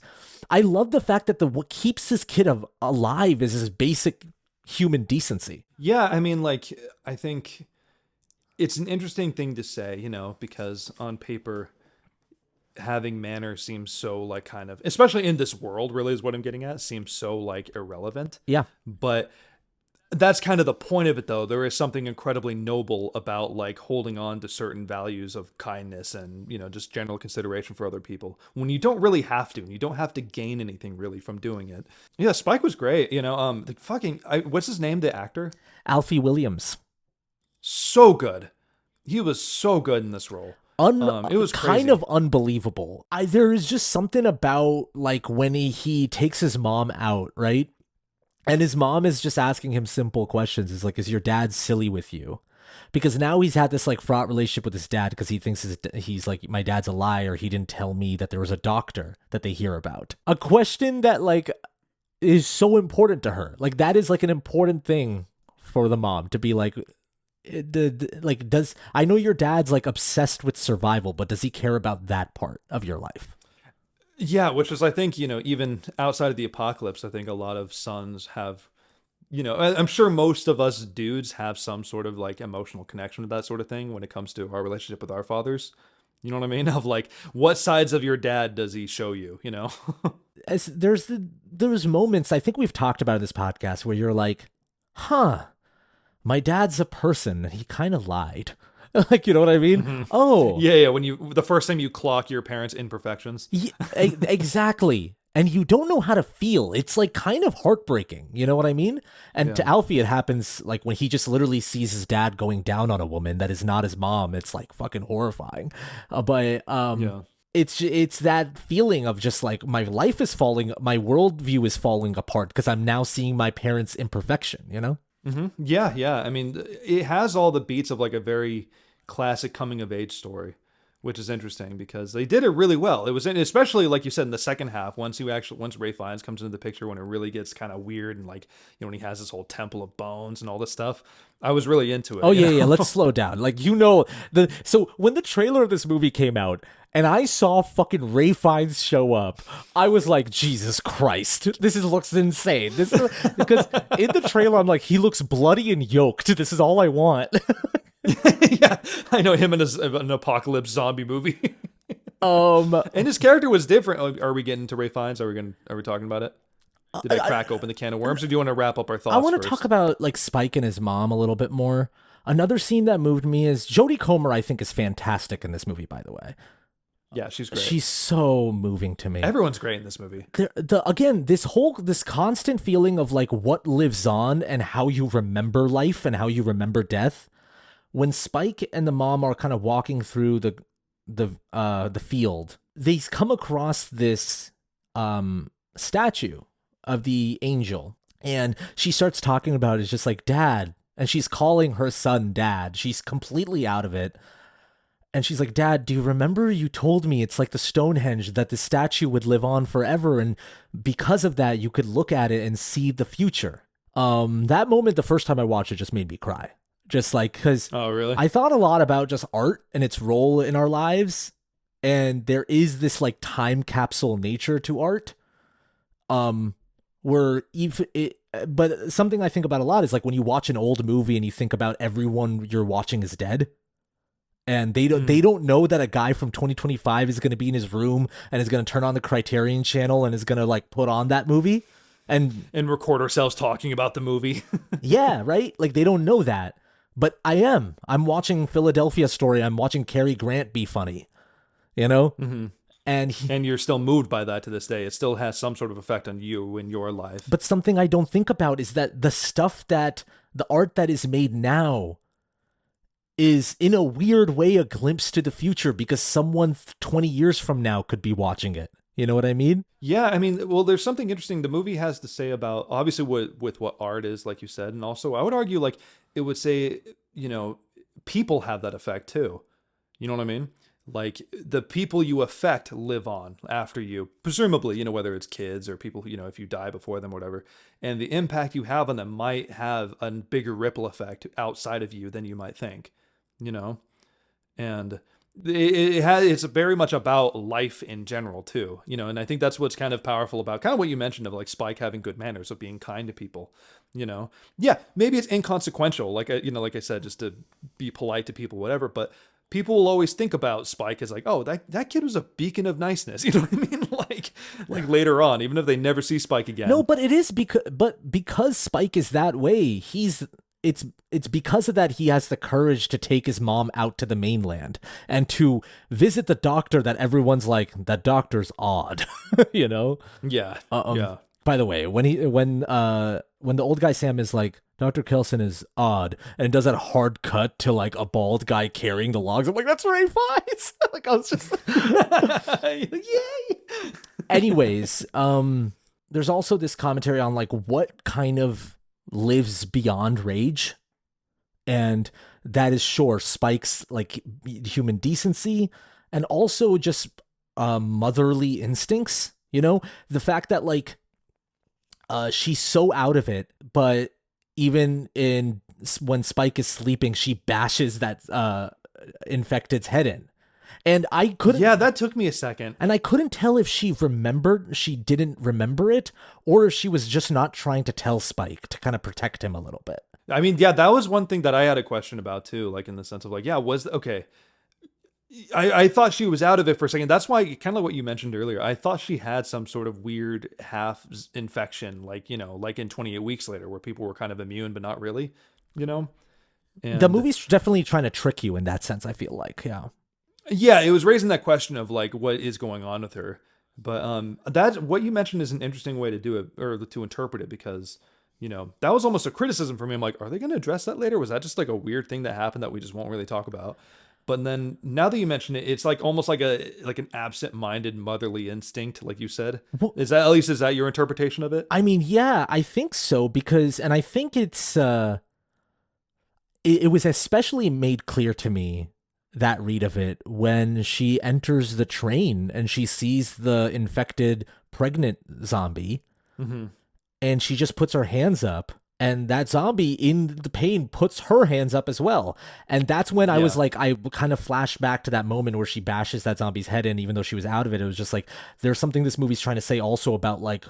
I love the fact that what keeps this kid alive is his basic human decency. Yeah, I mean, like, I think it's an interesting thing to say, you know, because on paper, having manners seems so like kind of, especially in this world, really is what I'm getting at, seems so like irrelevant. Yeah. But that's kind of the point of it, though. There is something incredibly noble about like holding on to certain values of kindness and, you know, just general consideration for other people when you don't really have to, and you don't have to gain anything really from doing it. Yeah, Spike was great. You know, the what's his name? The actor? Alfie Williams. So good. He was so good in this role. It was crazy. Kind of unbelievable. There is just something about like when he takes his mom out, right? And his mom is just asking him simple questions. It's like, is your dad silly with you? Because now he's had this like fraught relationship with his dad because he thinks he's like, my dad's a liar. He didn't tell me that there was a doctor that they hear about. A question that like is so important to her. Like that is like an important thing for the mom to be like, I know your dad's like obsessed with survival, but does he care about that part of your life? Yeah, which is, I think, you know, even outside of the apocalypse, I think a lot of sons have, you know, I'm sure most of us dudes have some sort of like emotional connection to that sort of thing when it comes to our relationship with our fathers. You know what I mean? Of like, what sides of your dad does he show you, you know? There's moments, I think we've talked about in this podcast, where you're like, huh, my dad's a person and he kind of lied. Like, you know what I mean? Mm-hmm. Oh. Yeah, when the first time you clock your parents' imperfections. Yeah, exactly. And you don't know how to feel. It's like kind of heartbreaking. You know what I mean? And to Alfie, it happens like when he just literally sees his dad going down on a woman that is not his mom. It's like fucking horrifying. It's that feeling of just like my life is falling, my worldview is falling apart because I'm now seeing my parents' imperfection, you know? Mm-hmm. Yeah. I mean, it has all the beats of like a very classic coming of age story, which is interesting because they did it really well. It was especially like you said in the second half, once Ralph Fiennes comes into the picture, when it really gets kind of weird and like, you know, when he has this whole temple of bones and all this stuff, I was really into it. Oh yeah. Let's slow down. Like, you know, so when the trailer of this movie came out and I saw fucking Ralph Fiennes show up, I was like, Jesus Christ, looks insane. Because in the trailer, I'm like, he looks bloody and yoked. This is all I want. Yeah, I know him in an apocalypse zombie movie. And his character was different. Are we getting to Ralph Fiennes? Are we talking about it? Did I crack open the can of worms, or do you want to wrap up our thoughts? I want to talk about like Spike and his mom a little bit more. Another scene that moved me is Jodie Comer. I think is fantastic in this movie. By the way, yeah, she's great. She's so moving to me. Everyone's great in this movie. Again, this constant feeling of like what lives on and how you remember life and how you remember death. When Spike and the mom are kind of walking through the field, they come across this statue of the angel, and she starts talking about it. It's just like, Dad, and she's calling her son Dad. She's completely out of it. And she's like, Dad, do you remember you told me it's like the Stonehenge, that the statue would live on forever, and because of that you could look at it and see the future. That moment, the first time I watched it, just made me cry. Just like, because really? I thought a lot about just art and its role in our lives, and there is this like time capsule nature to art. But something I think about a lot is like when you watch an old movie and you think about everyone you're watching is dead, and they don't know that a guy from 2025 is going to be in his room and is going to turn on the Criterion channel and is going to like put on that movie and record ourselves talking about the movie. Yeah, right? Like they don't know that. But I'm watching Philadelphia Story. I'm watching Cary Grant be funny, you know? Mm-hmm. And you're still moved by that to this day. It still has some sort of effect on you in your life. But something I don't think about is that the art that is made now is in a weird way a glimpse to the future, because someone 20 years from now could be watching it. You know what I mean? Yeah, I mean, well, there's something interesting the movie has to say about, obviously, with what art is, like you said, and also I would argue, like, it would say, you know, people have that effect too. You know what I mean? Like, the people you affect live on after you, presumably, you know, whether it's kids or people, you know, if you die before them or whatever, and the impact you have on them might have a bigger ripple effect outside of you than you might think, you know? And it's very much about life in general too, and I think that's what's kind of powerful about kind of what you mentioned of like Spike having good manners, of being kind to people. Yeah, maybe it's inconsequential, like I said, just to be polite to people, whatever, but people will always think about Spike as like, oh, that kid was a beacon of niceness. You know what I mean? Like later on, even if they never see Spike again. No, but it is because Spike is that way. It's because of that he has the courage to take his mom out to the mainland and to visit the doctor that everyone's like, that doctor's odd, Yeah. Yeah. By the way, when the old guy Sam is like, Dr. Kelson is odd, and does that hard cut to like a bald guy carrying the logs, I'm like, that's Ray Fiennes. Like, I was just yay. Anyways, there's also this commentary on like what kind of lives beyond rage, and that is sure Spike's like human decency and also just motherly instincts. The fact that like she's so out of it, but even when Spike is sleeping, she bashes that infected's head in. And I couldn't. Yeah, that took me a second. And I couldn't tell if she didn't remember it, or if she was just not trying to tell Spike to kind of protect him a little bit. I mean, yeah, that was one thing that I had a question about too, like in the sense of like, yeah, okay. I thought she was out of it for a second. That's why, kind of like what you mentioned earlier, I thought she had some sort of weird half infection, like, like in 28 Weeks Later, where people were kind of immune, but not really, And the movie's definitely trying to trick you in that sense, I feel like, yeah. Yeah, it was raising that question of like what is going on with her. But that's what you mentioned is an interesting way to do it, or to interpret it, because that was almost a criticism for me. I'm like, are they going to address that later? Was that just like a weird thing that happened that we just won't really talk about? But then now that you mention it, it's like almost like an absent-minded motherly instinct, like you said. Well, is that your interpretation of it? I mean, yeah, I think so, and I think it's it was especially made clear to me, that read of it, when she enters the train and she sees the infected pregnant zombie, and she just puts her hands up, and that zombie in the pain puts her hands up as well. And that's when I was like, I kind of flashed back to that moment where she bashes that zombie's head in, even though she was out of it. It was just like, there's something this movie's trying to say also about like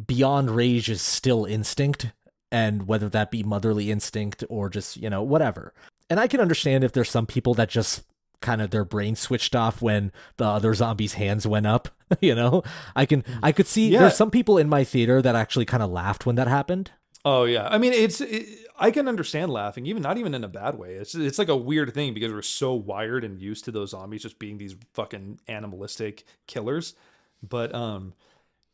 beyond rage is still instinct, and whether that be motherly instinct or just, whatever. And I can understand if there's some people that just kind of their brain switched off when the other zombie's hands went up, I could see there's some people in my theater that actually kind of laughed when that happened. Oh yeah. I mean, I can understand laughing, not even in a bad way. It's like a weird thing because we're so wired and used to those zombies just being these fucking animalistic killers. But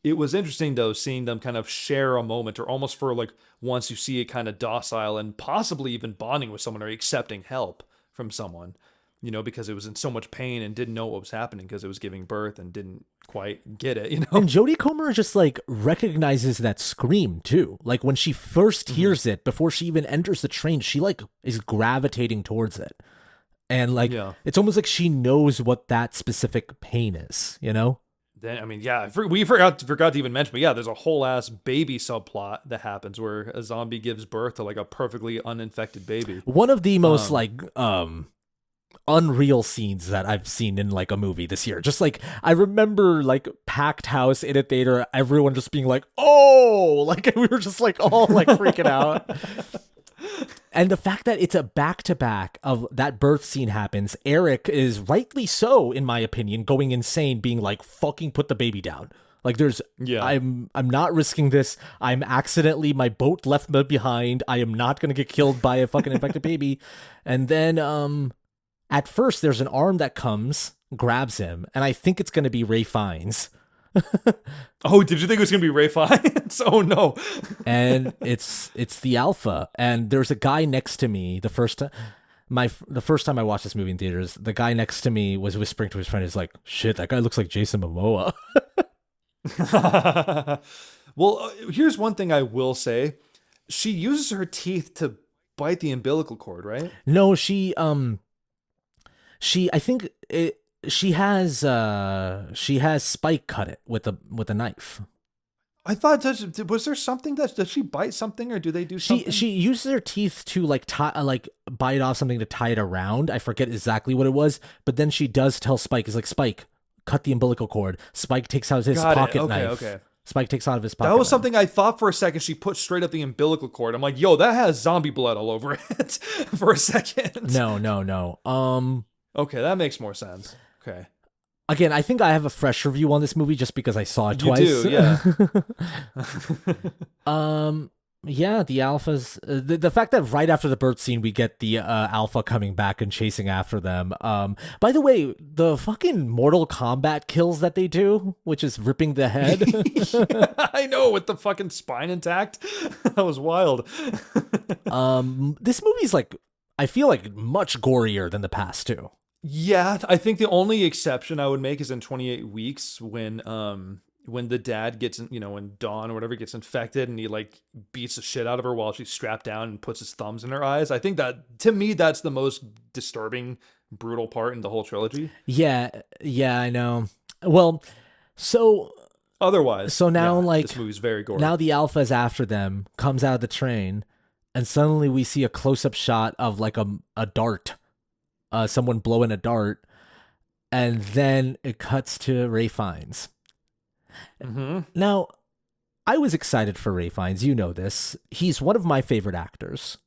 it was interesting though, seeing them kind of share a moment, or almost for like once you see it kind of docile and possibly even bonding with someone or accepting help from someone, because it was in so much pain and didn't know what was happening because it was giving birth and didn't quite get it, And Jodie Comer just like recognizes that scream too. Like when she first hears it, before she even enters the train, she like is gravitating towards it. And like, it's almost like she knows what that specific pain is, Then, I mean, yeah, we forgot to even mention, but yeah, there's a whole ass baby subplot that happens where a zombie gives birth to like a perfectly uninfected baby. One of the most unreal scenes that I've seen in like a movie this year. Just like, I remember like packed house in a theater, everyone just being like, oh, like we were just like all like freaking out. And the fact that it's a back-to-back of that birth scene happens, Eric is rightly so, in my opinion, going insane, being like, fucking put the baby down. Like I'm not risking this. My boat left me behind. I am not going to get killed by a fucking infected baby. And then, at first there's an arm that comes, grabs him, and I think it's going to be Ralph Fiennes. Oh, did you think it was gonna be Ralph Fiennes? Oh no. And it's the Alpha, and there's a guy next to me. The first time I watched this movie in theaters, the guy next to me was whispering to his friend, "Is like, shit, that guy looks like Jason Momoa." Well, here's one thing I will say: she uses her teeth to bite the umbilical cord, right? No, she I think she has Spike cut it with a knife. I thought, was there something does she bite something, or do they do something? She uses her teeth to like tie, like bite off something to tie it around. I forget exactly what it was, but then she does tell Spike, is like, Spike, cut the umbilical cord. Spike takes out his pocket knife. Okay. Spike takes out of his pocket. That was something I thought for a second she put straight up the umbilical cord. I'm like, yo, that has zombie blood all over it for a second. No. Okay, that makes more sense. Okay. Again, I think I have a fresh review on this movie just because I saw it twice. You do, yeah. Yeah, the alphas. The fact that right after the birth scene we get the alpha coming back and chasing after them. By the way, the fucking Mortal Kombat kills that they do, which is ripping the head. Yeah, I know, with the fucking spine intact. That was wild. This movie's like, I feel like much gorier than the past too. Yeah, I think the only exception I would make is in 28 Weeks when the dad gets, when Dawn or whatever gets infected and he like beats the shit out of her while she's strapped down and puts his thumbs in her eyes. I think that, to me, that's the most disturbing, brutal part in the whole trilogy. Yeah, I know. Well, so otherwise, now like this movie's very gory. Now the alpha's after them, comes out of the train, and suddenly we see a close-up shot of like a dart. Someone blowing a dart, and then it cuts to Ralph Fiennes. Mm-hmm. Now, I was excited for Ralph Fiennes. You know this. He's one of my favorite actors.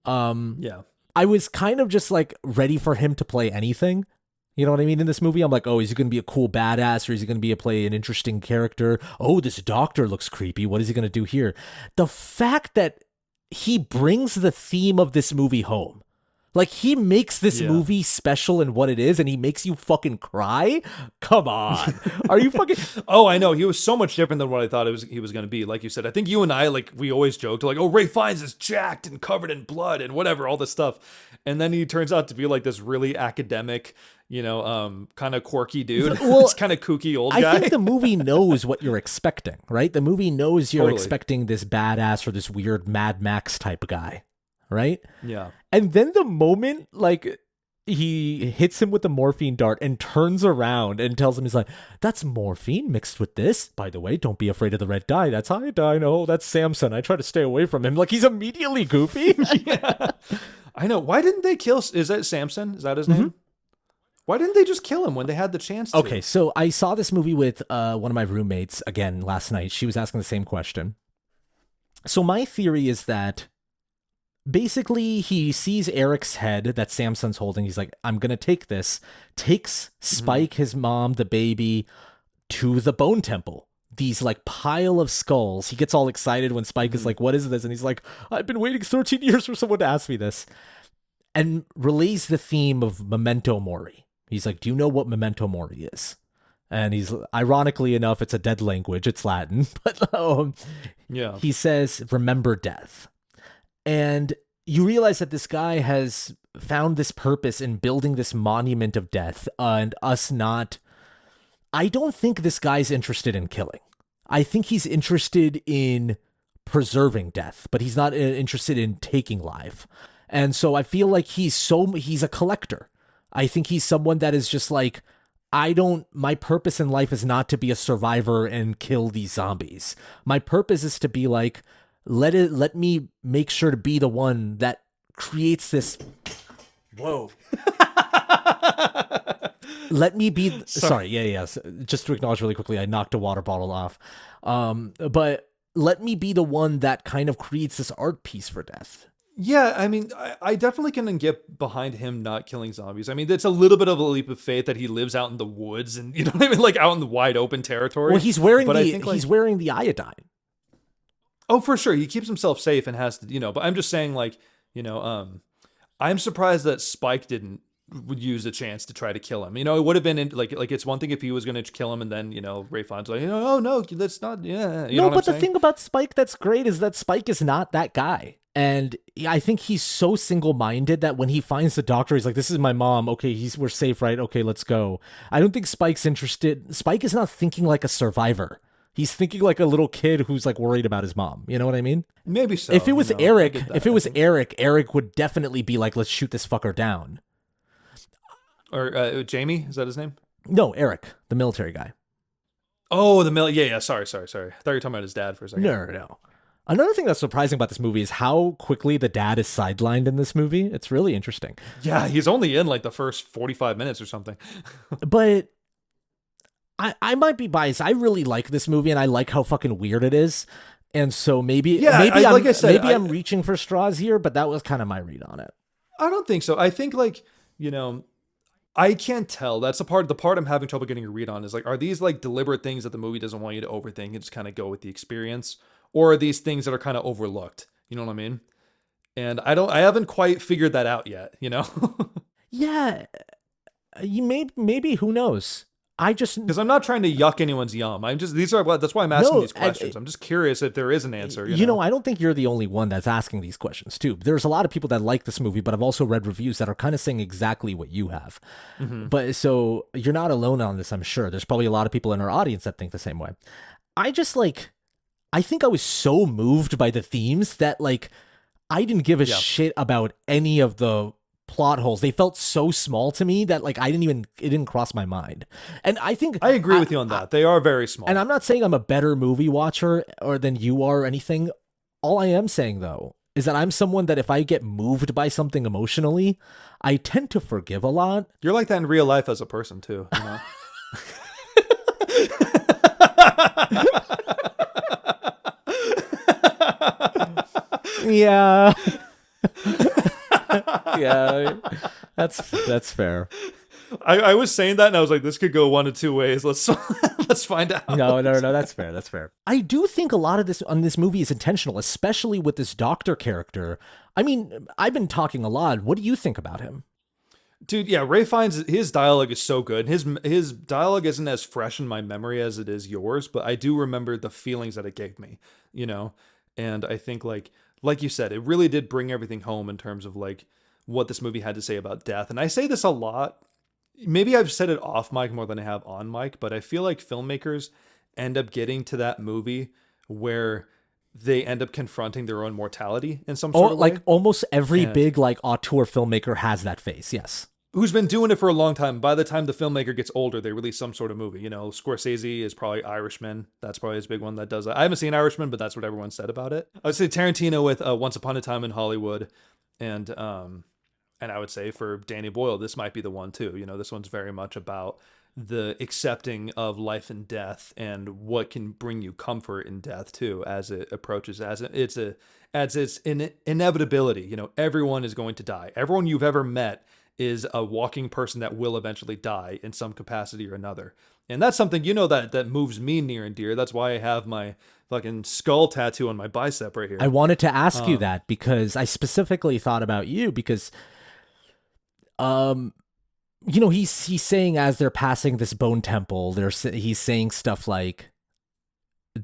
Yeah. I was kind of just like ready for him to play anything. You know what I mean? In this movie, I'm like, oh, is he going to be a cool badass, or is he going to play an interesting character? Oh, this doctor looks creepy. What is he going to do here? The fact that he brings the theme of this movie home. Like, he makes this movie special in what it is, and he makes you fucking cry? Come on. Are you fucking... Oh, I know. He was so much different than what I thought he was going to be. Like you said, I think you and I, like, we always joked, like, oh, Ralph Fiennes is jacked and covered in blood and whatever, all this stuff. And then he turns out to be, like, this really academic, kind of quirky dude. Well, it's kind of kooky old guy. I think the movie knows what you're expecting, right? The movie knows you're expecting this badass or this weird Mad Max type guy. Right? Yeah. And then the moment, like, he hits him with the morphine dart and turns around and tells him, he's like, that's morphine mixed with this. By the way, don't be afraid of the red dye. That's iodine. Oh, that's Samson. I try to stay away from him. Like, he's immediately goofy. Yeah. I know. Why didn't they kill... Is that Samson? Is that his name? Why didn't they just kill him when they had the chance to? Okay, so I saw this movie with one of my roommates, again, last night. She was asking the same question. So my theory is that basically, he sees Eric's head that Samson's holding. He's like, I'm going to take this. Takes Spike, his mom, the baby, to the bone temple. These, like, pile of skulls. He gets all excited when Spike is like, what is this? And he's like, I've been waiting 13 years for someone to ask me this. And relays the theme of Memento Mori. He's like, do you know what Memento Mori is? And he's, ironically enough, it's a dead language. It's Latin. But he says, remember death. And you realize that this guy has found this purpose in building this monument of death, and us not... I don't think this guy's interested in killing. I think he's interested in preserving death, but he's not interested in taking life. And so I feel like he's a collector. I think he's someone that is just like, my purpose in life is not to be a survivor and kill these zombies. My purpose is to be like, let me make sure to be the one that creates this. Whoa. Let me be. Sorry. Yes. Just to acknowledge really quickly, I knocked a water bottle off. But let me be the one that kind of creates this art piece for death. Yeah, I mean, I definitely can get behind him not killing zombies. I mean, it's a little bit of a leap of faith that he lives out in the woods and, you know what I mean, like out in the wide open territory. Well, he's wearing wearing the iodine. Oh, for sure. He keeps himself safe and has to, but I'm just saying, like, I'm surprised that Spike would use a chance to try to kill him. It would have been like it's one thing if he was going to kill him and then, Ralph Fiennes like, oh no, that's not, yeah. You know what I'm saying? Thing about Spike that's great is that Spike is not that guy. And I think he's so single-minded that when he finds the doctor, he's like, this is my mom. Okay, we're safe, right? Okay, let's go. I don't think Spike's interested. Spike is not thinking like a survivor. He's thinking like a little kid who's like worried about his mom. You know what I mean? Maybe so. If it was Eric, Eric would definitely be like, let's shoot this fucker down. Or Jamie, is that his name? No, Eric, the military guy. Oh, yeah. Sorry. I thought you were talking about his dad for a second. No. Another thing that's surprising about this movie is how quickly the dad is sidelined in this movie. It's really interesting. Yeah, he's only in like the first 45 minutes or something. But I might be biased. I really like this movie, and I like how fucking weird it is. And so maybe I'm reaching for straws here, but that was kind of my read on it. I don't think so. I think like, you know, I can't tell. That's the part I'm having trouble getting a read on is like, are these like deliberate things that the movie doesn't want you to overthink and just kind of go with the experience? Or are these things that are kind of overlooked? You know what I mean? And I haven't quite figured that out yet, you know? Yeah. Maybe, who knows? Because I'm not trying to yuck anyone's yum. That's why I'm asking these questions. I'm just curious if there is an answer. You know, I don't think you're the only one that's asking these questions too. There's a lot of people that like this movie, but I've also read reviews that are kind of saying exactly what you have. Mm-hmm. But so you're not alone on this, I'm sure. There's probably a lot of people in our audience that think the same way. I think I was so moved by the themes that like, I didn't give a shit about any of the plot holes. They felt so small to me that like it didn't cross my mind. And I think I agree with you on that. They are very small. And I'm not saying I'm a better movie watcher or than you are or anything. All I am saying though is that I'm someone that if I get moved by something emotionally, I tend to forgive a lot. You're like that in real life as a person too, you know? Yeah. Yeah, that's fair. I was saying that and I was like, this could go one of two ways. Let's find out. No, that's fair. I do think a lot of this on this movie is intentional, especially with this doctor character. I mean, I've been talking a lot. What do you think about him? Dude, yeah, Ralph Fiennes, his dialogue is so good. His dialogue isn't as fresh in my memory as it is yours, but I do remember the feelings that it gave me, you know? And I think like you said, it really did bring everything home in terms of like what this movie had to say about death. And I say this a lot. Maybe I've said it off mic more than I have on mic, but I feel like filmmakers end up getting to that movie where they end up confronting their own mortality in some sort of way. Like almost every big like auteur filmmaker has that face. Yes. Who's been doing it for a long time. By the time the filmmaker gets older, they release some sort of movie. You know, Scorsese is probably Irishman. That's probably his big one that does that. I haven't seen Irishman, but that's what everyone said about it. I would say Tarantino with Once Upon a Time in Hollywood, and I would say for Danny Boyle, this might be the one too. You know, this one's very much about the accepting of life and death and what can bring you comfort in death too, as it approaches, as its inevitability. You know, everyone is going to die. Everyone you've ever met is a walking person that will eventually die in some capacity or another. And that's something, you know, that moves me near and dear. That's why I have my fucking skull tattoo on my bicep right here. I wanted to ask you that because I specifically thought about you because, you know, he's saying as they're passing this bone temple, he's saying stuff like,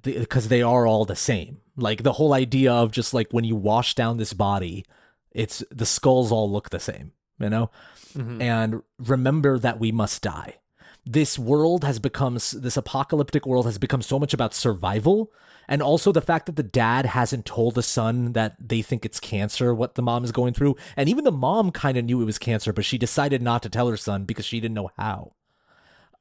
because they are all the same. Like the whole idea of just like when you wash down this body, it's the skulls all look the same. You know, and remember that we must die. This apocalyptic world has become so much about survival. And also the fact that the dad hasn't told the son that they think it's cancer, what the mom is going through. And even the mom kind of knew it was cancer, but she decided not to tell her son because she didn't know how.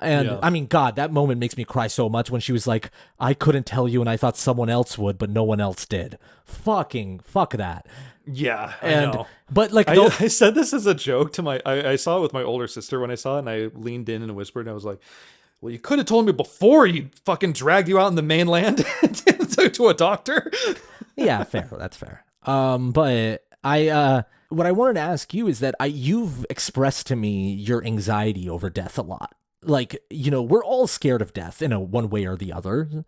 And I mean, God, that moment makes me cry so much when she was like, I couldn't tell you and I thought someone else would, but no one else did. Fuck that. Yeah, I know. But like, I said this as a joke to I saw it with my older sister when I saw it, and I leaned in and whispered, and I was like, well, you could have told me before he fucking dragged you out in the mainland to a doctor. Yeah, fair. That's fair. But what I wanted to ask you is that you've expressed to me your anxiety over death a lot. Like, you know, we're all scared of death in one way or the other.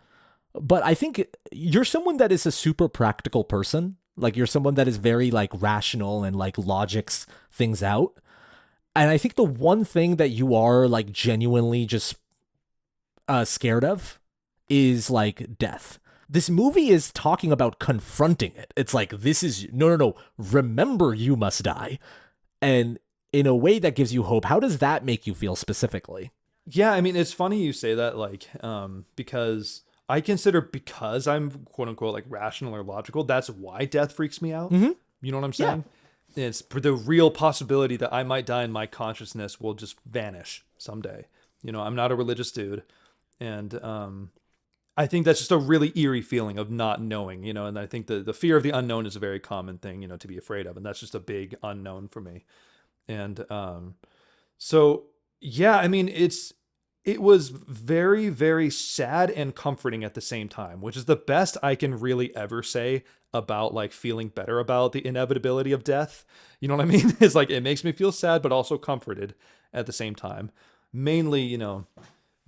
But I think you're someone that is a super practical person. Like, you're someone that is very, like, rational and, like, logics things out. And I think the one thing that you are, like, genuinely just scared of is, like, death. This movie is talking about confronting it. It's like, this is, no, remember you must die. And in a way that gives you hope. How does that make you feel specifically? Yeah, I mean, it's funny you say that, like, because I consider, because I'm quote unquote like rational or logical, that's why death freaks me out. Mm-hmm. You know what I'm saying? Yeah. It's the real possibility that I might die and my consciousness will just vanish someday. You know, I'm not a religious dude. And I think that's just a really eerie feeling of not knowing, and I think the fear of the unknown is a very common thing, to be afraid of. And that's just a big unknown for me. And so, yeah, I mean, it was very, very sad and comforting at the same time, which is the best I can really ever say about like feeling better about the inevitability of death. You know what I mean? It's like, it makes me feel sad, but also comforted at the same time. Mainly,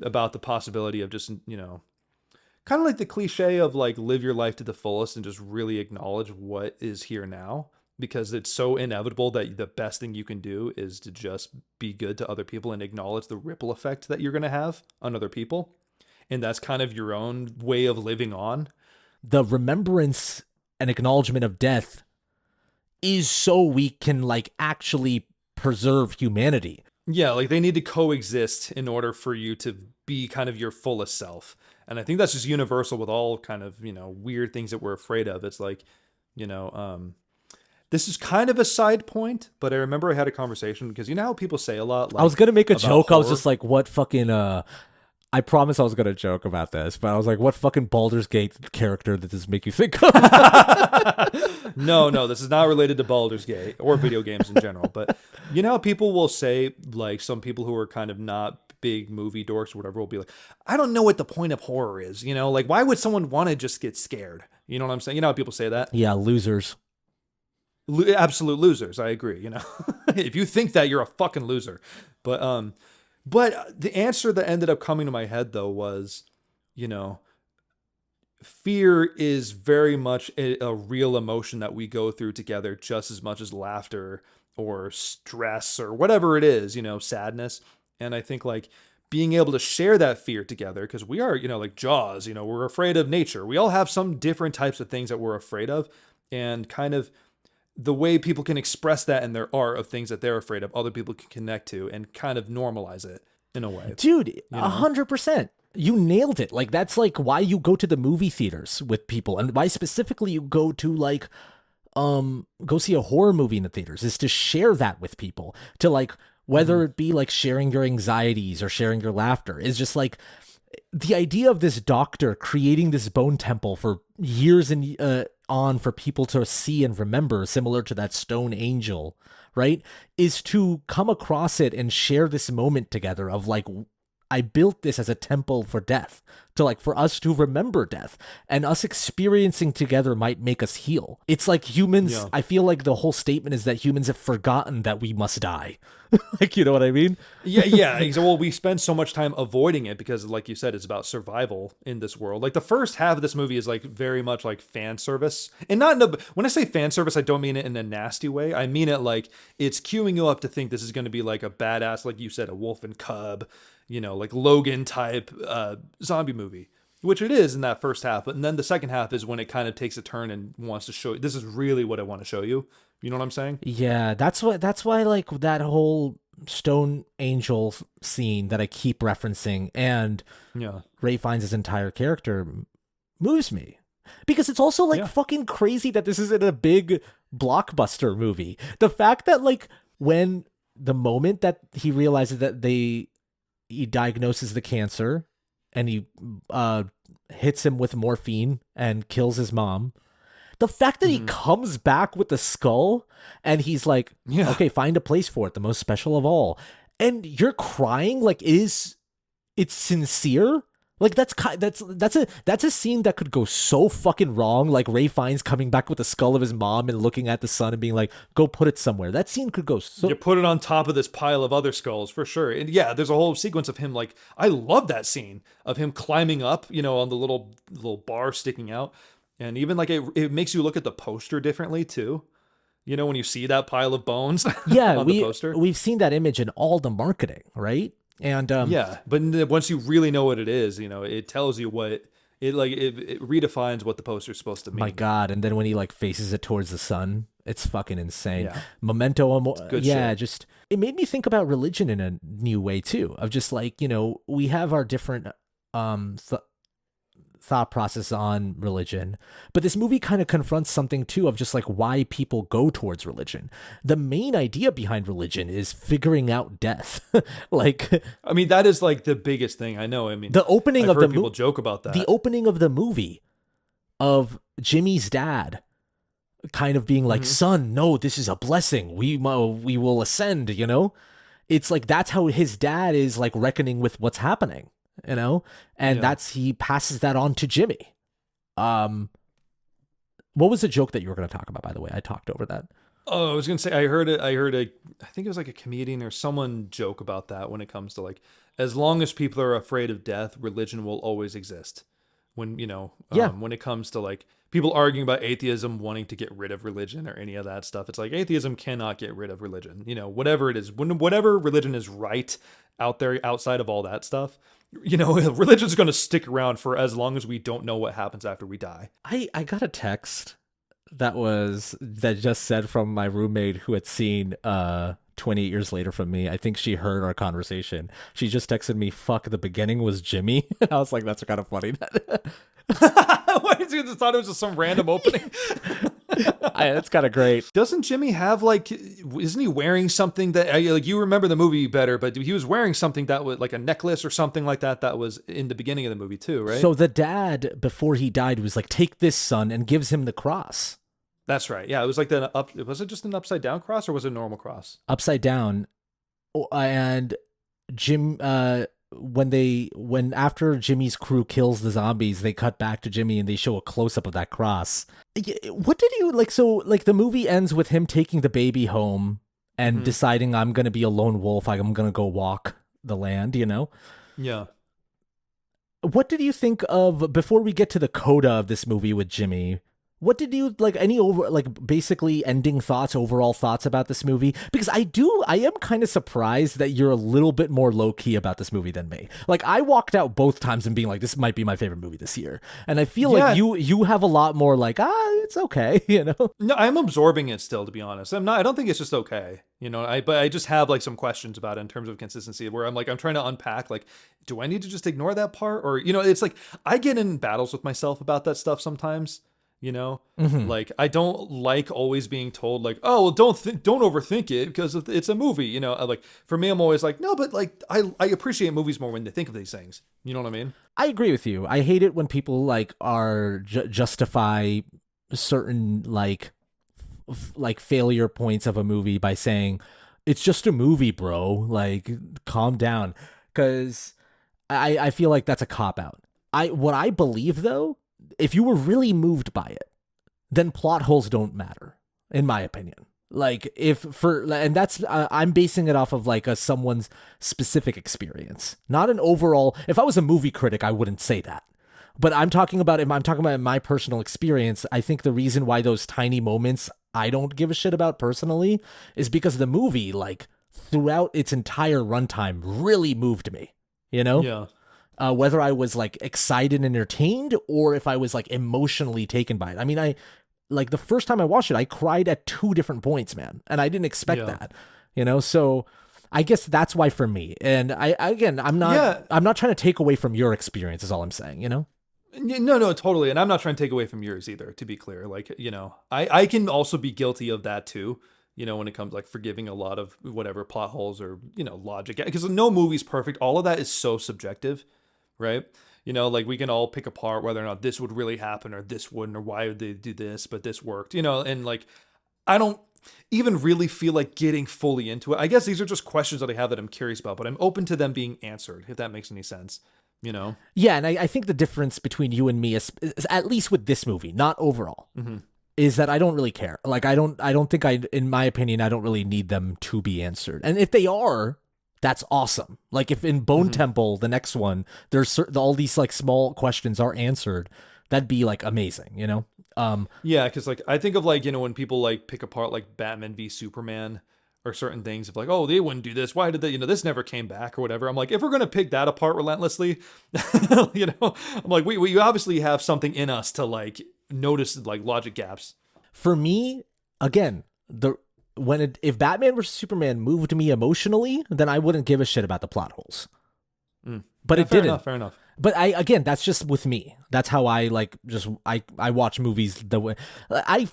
about the possibility of just, kind of like the cliche of like live your life to the fullest and just really acknowledge what is here now, because it's so inevitable that the best thing you can do is to just be good to other people and acknowledge the ripple effect that you're going to have on other people. And that's kind of your own way of living on. The remembrance and acknowledgement of death is so we can like actually preserve humanity. Yeah, like they need to coexist in order for you to be kind of your fullest self. And I think that's just universal with all kind of, weird things that we're afraid of. It's like, this is kind of a side point, but I remember I had a conversation because how people say a lot. Like, I was going to make a joke. Horror. I was just like, what fucking, I promise I was going to joke about this, but I was like, what fucking Baldur's Gate character did this make you think of? No, this is not related to Baldur's Gate or video games in general. But how people will say, like some people who are kind of not big movie dorks or whatever will be like, I don't know what the point of horror is. Like why would someone want to just get scared? You know what I'm saying? How people say that? Yeah, losers. Absolute losers. I agree. If you think that, you're a fucking loser. But the answer that ended up coming to my head though was, fear is very much a real emotion that we go through together, just as much as laughter or stress or whatever it is, sadness. And I think like being able to share that fear together, because we are, like Jaws, we're afraid of nature. We all have some different types of things that we're afraid of, and kind of the way people can express that in their art of things that they're afraid of, other people can connect to and kind of normalize it in a way. Dude, 100%. You nailed it. Like, that's like why you go to the movie theaters with people, and why specifically you go to like, go see a horror movie in the theaters, is to share that with people, to like, whether it be like sharing your anxieties or sharing your laughter, is just like the idea of this doctor creating this bone temple for years and on for people to see and remember, similar to that stone angel, right? Is to come across it and share this moment together of like, I built this as a temple for death, to like for us to remember death, and us experiencing together might make us heal. It's like humans, yeah. I feel like the whole statement is that humans have forgotten that we must die. Like, you know what I mean? Yeah. Well, we spend so much time avoiding it because, like you said, it's about survival in this world. Like the first half of this movie is like very much like fan service, and when I say fan service, I don't mean it in a nasty way. I mean it like it's queuing you up to think this is going to be like a badass, like you said, a wolf and cub, like Logan type zombie movie, which it is in that first half. But then the second half is when it kind of takes a turn and wants to show you, this is really what I want to show you. You know what I'm saying? Yeah, that's why like that whole stone angel scene that I keep referencing, and Ralph Fiennes' entire character moves me. Because it's also like fucking crazy that this isn't a big blockbuster movie. The fact that like when the moment that he realizes that he diagnoses the cancer and he hits him with morphine and kills his mom. The fact that he comes back with the skull and he's like, okay, find a place for it, the most special of all. And you're crying like it's sincere. Like that's a scene that could go so fucking wrong. Like Ralph Fiennes coming back with the skull of his mom and looking at the sun and being like, go put it somewhere. That scene could go so... You put it on top of this pile of other skulls for sure. And yeah, there's a whole sequence of him like, I love that scene of him climbing up, on the little bar sticking out. And even like it makes you look at the poster differently too. When you see that pile of bones on the poster. We've seen that image in all the marketing, right? And but once you really know what it is, it tells you what it redefines what the poster's supposed to mean. My God! And then when he like faces it towards the sun, it's fucking insane. Yeah. Memento Amoris. Yeah, shit. Just it made me think about religion in a new way too. Of just like we have our different thought process on religion, but this movie kind of confronts something too of just like why people go towards religion. The main idea behind religion is figuring out death. Like, I mean, that is like the biggest thing. I know. I mean, the opening I've of heard the people joke about that. The opening of the movie of Jimmy's dad kind of being like, son, no, this is a blessing. We will ascend, you know? It's like, that's how his dad is like reckoning with what's happening, you know? And he passes that on to Jimmy. What was the joke that you were going to talk about, by the way? I talked over that. Oh, I was going to say, I think it was like a comedian or someone joke about that when it comes to like, as long as people are afraid of death, religion will always exist. When, you know, when it comes to like people arguing about atheism, wanting to get rid of religion or any of that stuff, it's like atheism cannot get rid of religion. You know, whatever it is, whatever religion is right out there, outside of all that stuff, you know, religion's going to stick around for as long as we don't know what happens after we die. I got a text that just said from my roommate who had seen 28 Years Later from me. I think she heard our conversation. She just texted me, fuck, the beginning was Jimmy. I was like, that's kind of funny. Why did you just thought it was just some random opening? That's kind of great. Doesn't Jimmy have like, isn't he wearing something that, like, you remember the movie better, but he was wearing something that was like a necklace or something like that was in the beginning of the movie too, right? So the dad, before he died, was like, take this, son, and gives him the cross. That's right. Yeah, it was like was it just an upside down cross or was it a normal cross? Upside down. And Jim, when after Jimmy's crew kills the zombies, they cut back to Jimmy and they show a close up of that cross. What did you like? So like the movie ends with him taking the baby home and deciding, I'm going to be a lone wolf. I'm going to go walk the land, you know? Yeah. What did you think of, before we get to the coda of this movie with Jimmy, what did you like, basically ending thoughts, overall thoughts about this movie? Because I am kind of surprised that you're a little bit more low key about this movie than me. Like, I walked out both times and being like, this might be my favorite movie this year. And I feel like you have a lot more like, it's okay, you know? No, I'm absorbing it still, to be honest. I don't think it's just okay, you know, but I just have like some questions about it in terms of consistency where I'm trying to unpack, like, do I need to just ignore that part? Or, you know, it's like, I get in battles with myself about that stuff sometimes. You know, like, I don't like always being told like, oh, well, don't overthink it because it's a movie. You know, like, for me, I'm always like, no, but like, I appreciate movies more when they think of these things. You know what I mean? I agree with you. I hate it when people like are justify certain like failure points of a movie by saying it's just a movie, bro. Like, calm down. Because I feel like that's a cop out. What I believe though, if you were really moved by it, then plot holes don't matter, in my opinion. Like, and that's, I'm basing it off of like someone's specific experience, not an overall. If I was a movie critic, I wouldn't say that. But I'm talking about my personal experience. I think the reason why those tiny moments I don't give a shit about personally is because the movie, like, throughout its entire runtime, really moved me, you know? Yeah. Whether I was like excited and entertained or if I was like emotionally taken by it. I mean, I like the first time I watched it, I cried at 2 different points, man. And I didn't expect that, you know? So I guess that's why for me. And I'm not trying to take away from your experience is all I'm saying, you know? No, totally. And I'm not trying to take away from yours either, to be clear. Like, you know, I can also be guilty of that too. You know, when it comes like forgiving a lot of whatever plot holes or, you know, logic, because no movie's perfect. All of that is so subjective. Right? You know, like, we can all pick apart whether or not this would really happen or this wouldn't, or why would they do this, but this worked, you know, and like, I don't even really feel like getting fully into it. I guess these are just questions that I have that I'm curious about, but I'm open to them being answered, if that makes any sense, you know? Yeah, and I think the difference between you and me is at least with this movie, not overall, is that I don't really care. Like, I don't think in my opinion, I don't really need them to be answered. And if they are, that's awesome. Like, if in Bone Temple, the next one, there's all these like small questions are answered, that'd be like amazing, you know? Yeah, because like, I think of like, you know, when people like pick apart like Batman v Superman or certain things of like, oh, they wouldn't do this. Why did they, you know, this never came back or whatever. I'm like, if we're going to pick that apart relentlessly, you know, I'm like, we obviously have something in us to like notice like logic gaps. For me, again, if Batman vs Superman moved me emotionally, then I wouldn't give a shit about the plot holes. but it fair didn't. Enough, fair enough. But again, that's just with me. That's how I I watch movies the way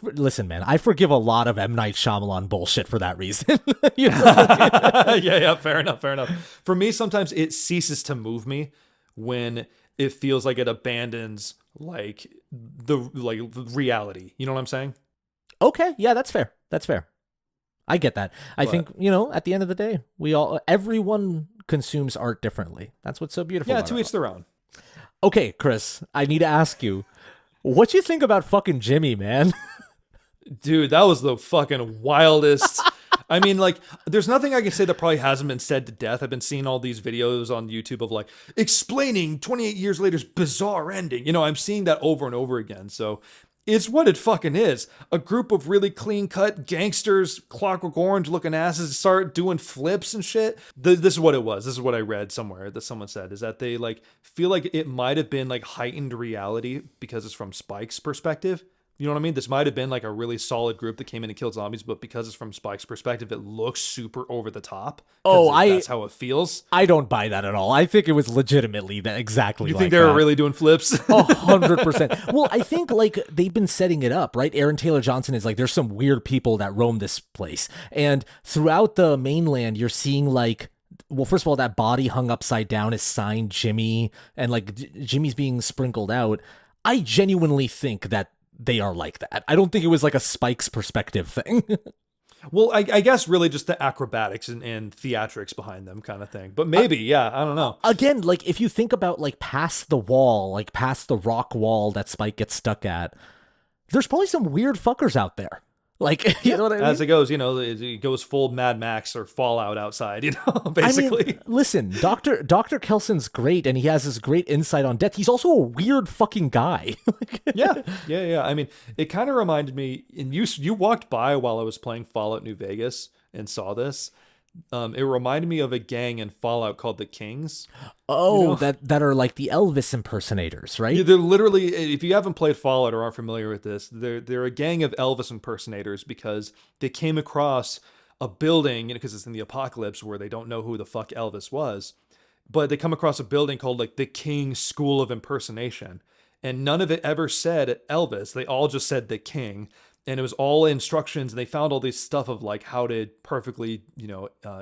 listen, man. I forgive a lot of M. Night Shyamalan bullshit for that reason. You know? Yeah, fair enough. For me, sometimes it ceases to move me when it feels like it abandons the reality. You know what I'm saying? Okay, yeah, that's fair. I get that. I think, at the end of the day, everyone consumes art differently. That's what's so beautiful. Yeah, about to each their own. Okay, Chris, I need to ask you, what you think about fucking Jimmy, man? Dude, that was the fucking wildest. I mean, there's nothing I can say that probably hasn't been said to death. I've been seeing all these videos on YouTube of explaining 28 years later's bizarre ending. I'm seeing that over and over again. So it's what it fucking is. A group of really clean-cut gangsters, Clockwork Orange-looking asses start doing flips and shit. This is what it was. This is what I read somewhere that someone said, is that they feel like it might have been heightened reality because it's from Spike's perspective. You know what I mean? This might have been a really solid group that came in and killed zombies, but because it's from Spike's perspective, it looks super over the top. That's how it feels. I don't buy that at all. I think it was legitimately that exactly. You think they were really doing flips? 100%. Well, I think they've been setting it up, right? Aaron Taylor Johnson is there's some weird people that roam this place, and throughout the mainland, you're seeing well, first of all, that body hung upside down is signed Jimmy, and Jimmy's being sprinkled out. I genuinely think that they are like that. I don't think it was a Spike's perspective thing. Well, I guess really just the acrobatics and theatrics behind them kind of thing. But maybe, yeah, I don't know. Again, if you think about past the wall, past the rock wall that Spike gets stuck at, there's probably some weird fuckers out there. You know what I mean? As it goes, it goes full Mad Max or Fallout outside, basically. I mean, listen, Dr. Kelson's great, and he has this great insight on death. He's also a weird fucking guy. Yeah. I mean, it kind of reminded me, and you walked by while I was playing Fallout New Vegas and saw this. It reminded me of a gang in Fallout called the Kings. Oh, that are the Elvis impersonators, right? Yeah, they're literally, if you haven't played Fallout or aren't familiar with this, they're a gang of Elvis impersonators because they came across a building, because it's in the apocalypse where they don't know who the fuck Elvis was, but they come across a building called the King School of Impersonation, and none of it ever said Elvis. They all just said the King. And it was all instructions, and they found all this stuff of how to perfectly,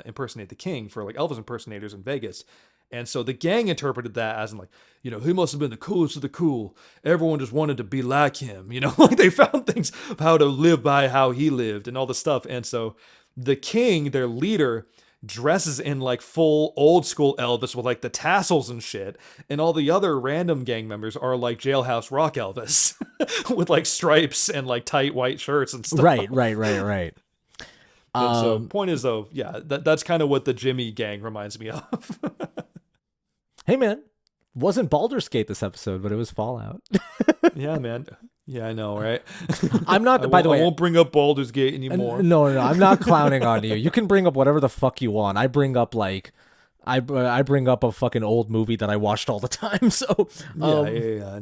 impersonate the king for Elvis impersonators in Vegas. And so the gang interpreted that as he must have been the coolest of the cool. Everyone just wanted to be like him, they found things of how to live by how he lived and all this stuff. And so the king, their leader, dresses in full old school Elvis with the tassels and shit, and all the other random gang members are Jailhouse Rock Elvis with stripes and tight white shirts and stuff. Right. And so point is though, yeah, that's kind of what the Jimmy gang reminds me of. Hey man, wasn't Baldur's Gate this episode, but it was Fallout. Yeah, man. Yeah, I know, right? I'm not, by the way, I won't bring up Baldur's Gate anymore. No, I'm not clowning on you. You can bring up whatever the fuck you want. I bring up I bring up a fucking old movie that I watched all the time. So yeah.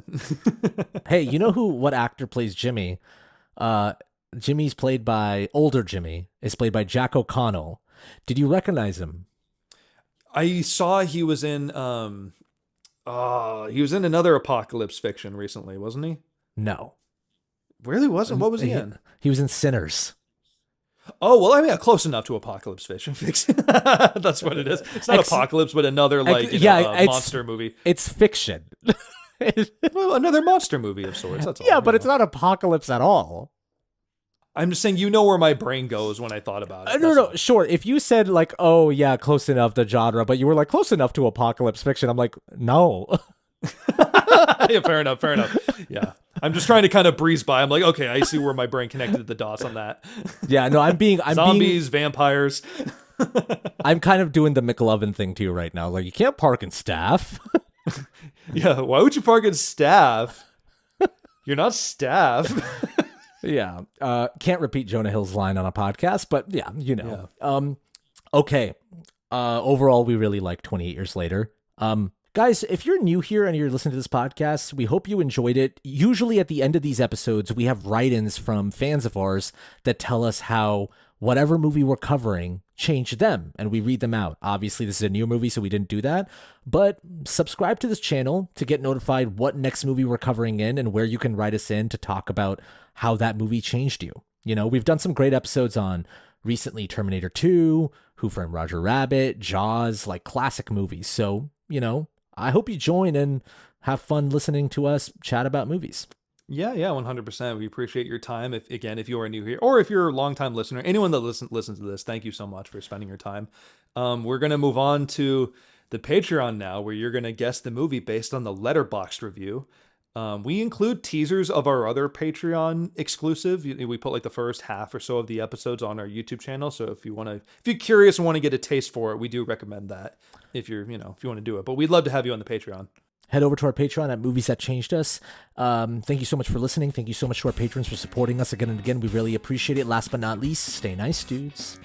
Hey, you know what actor plays Jimmy? Jimmy's played by older Jimmy is played by Jack O'Connell. Did you recognize him? I saw he was in another apocalypse fiction recently, wasn't he? No. Really wasn't? What was he in? He was in Sinners. Oh, well, I mean, close enough to apocalypse fiction. That's what it is. It's not apocalypse, but another monster movie. It's fiction. Well, another monster movie of sorts. That's all. Yeah, but it's not apocalypse at all. I'm just saying, where my brain goes when I thought about it. No, sure. If you said oh yeah, close enough to genre, but you were close enough to apocalypse fiction, I'm no. Yeah, fair enough. Yeah. I'm just trying to kind of breeze by. I'm okay, I see where my brain connected the dots on that. Yeah, no, I'm zombies, vampires. I'm kind of doing the McLovin thing to you right now. You can't park in Staff. Yeah, why would you park in Staff? You're not Staff. Yeah. Can't repeat Jonah Hill's line on a podcast, but yeah, Yeah. Okay. Overall, we really like 28 Years Later. Guys, if you're new here and you're listening to this podcast, we hope you enjoyed it. Usually at the end of these episodes, we have write-ins from fans of ours that tell us how whatever movie we're covering, change them and we read them out. Obviously, this is a new movie, so we didn't do that. But subscribe to this channel to get notified what next movie we're covering in and where you can write us in to talk about how that movie changed you. You know, we've done some great episodes on recently Terminator 2, Who Framed Roger Rabbit, Jaws, like classic movies. So, you know, I hope you join and have fun listening to us chat about movies. Yeah, 100%. We appreciate your time. If you are new here, or if you're a longtime listener, anyone that listens to this, thank you so much for spending your time. We're gonna move on to the Patreon now, where you're gonna guess the movie based on the Letterboxd review. We include teasers of our other Patreon exclusive. We put like the first half or so of the episodes on our YouTube channel. So if you're curious and want to get a taste for it, we do recommend that if you want to do it. But we'd love to have you on the Patreon. Head over to our Patreon at Movies That Changed Us. Thank you so much for listening. Thank you so much to our patrons for supporting us again and again. We really appreciate it. Last but not least, stay nice, dudes.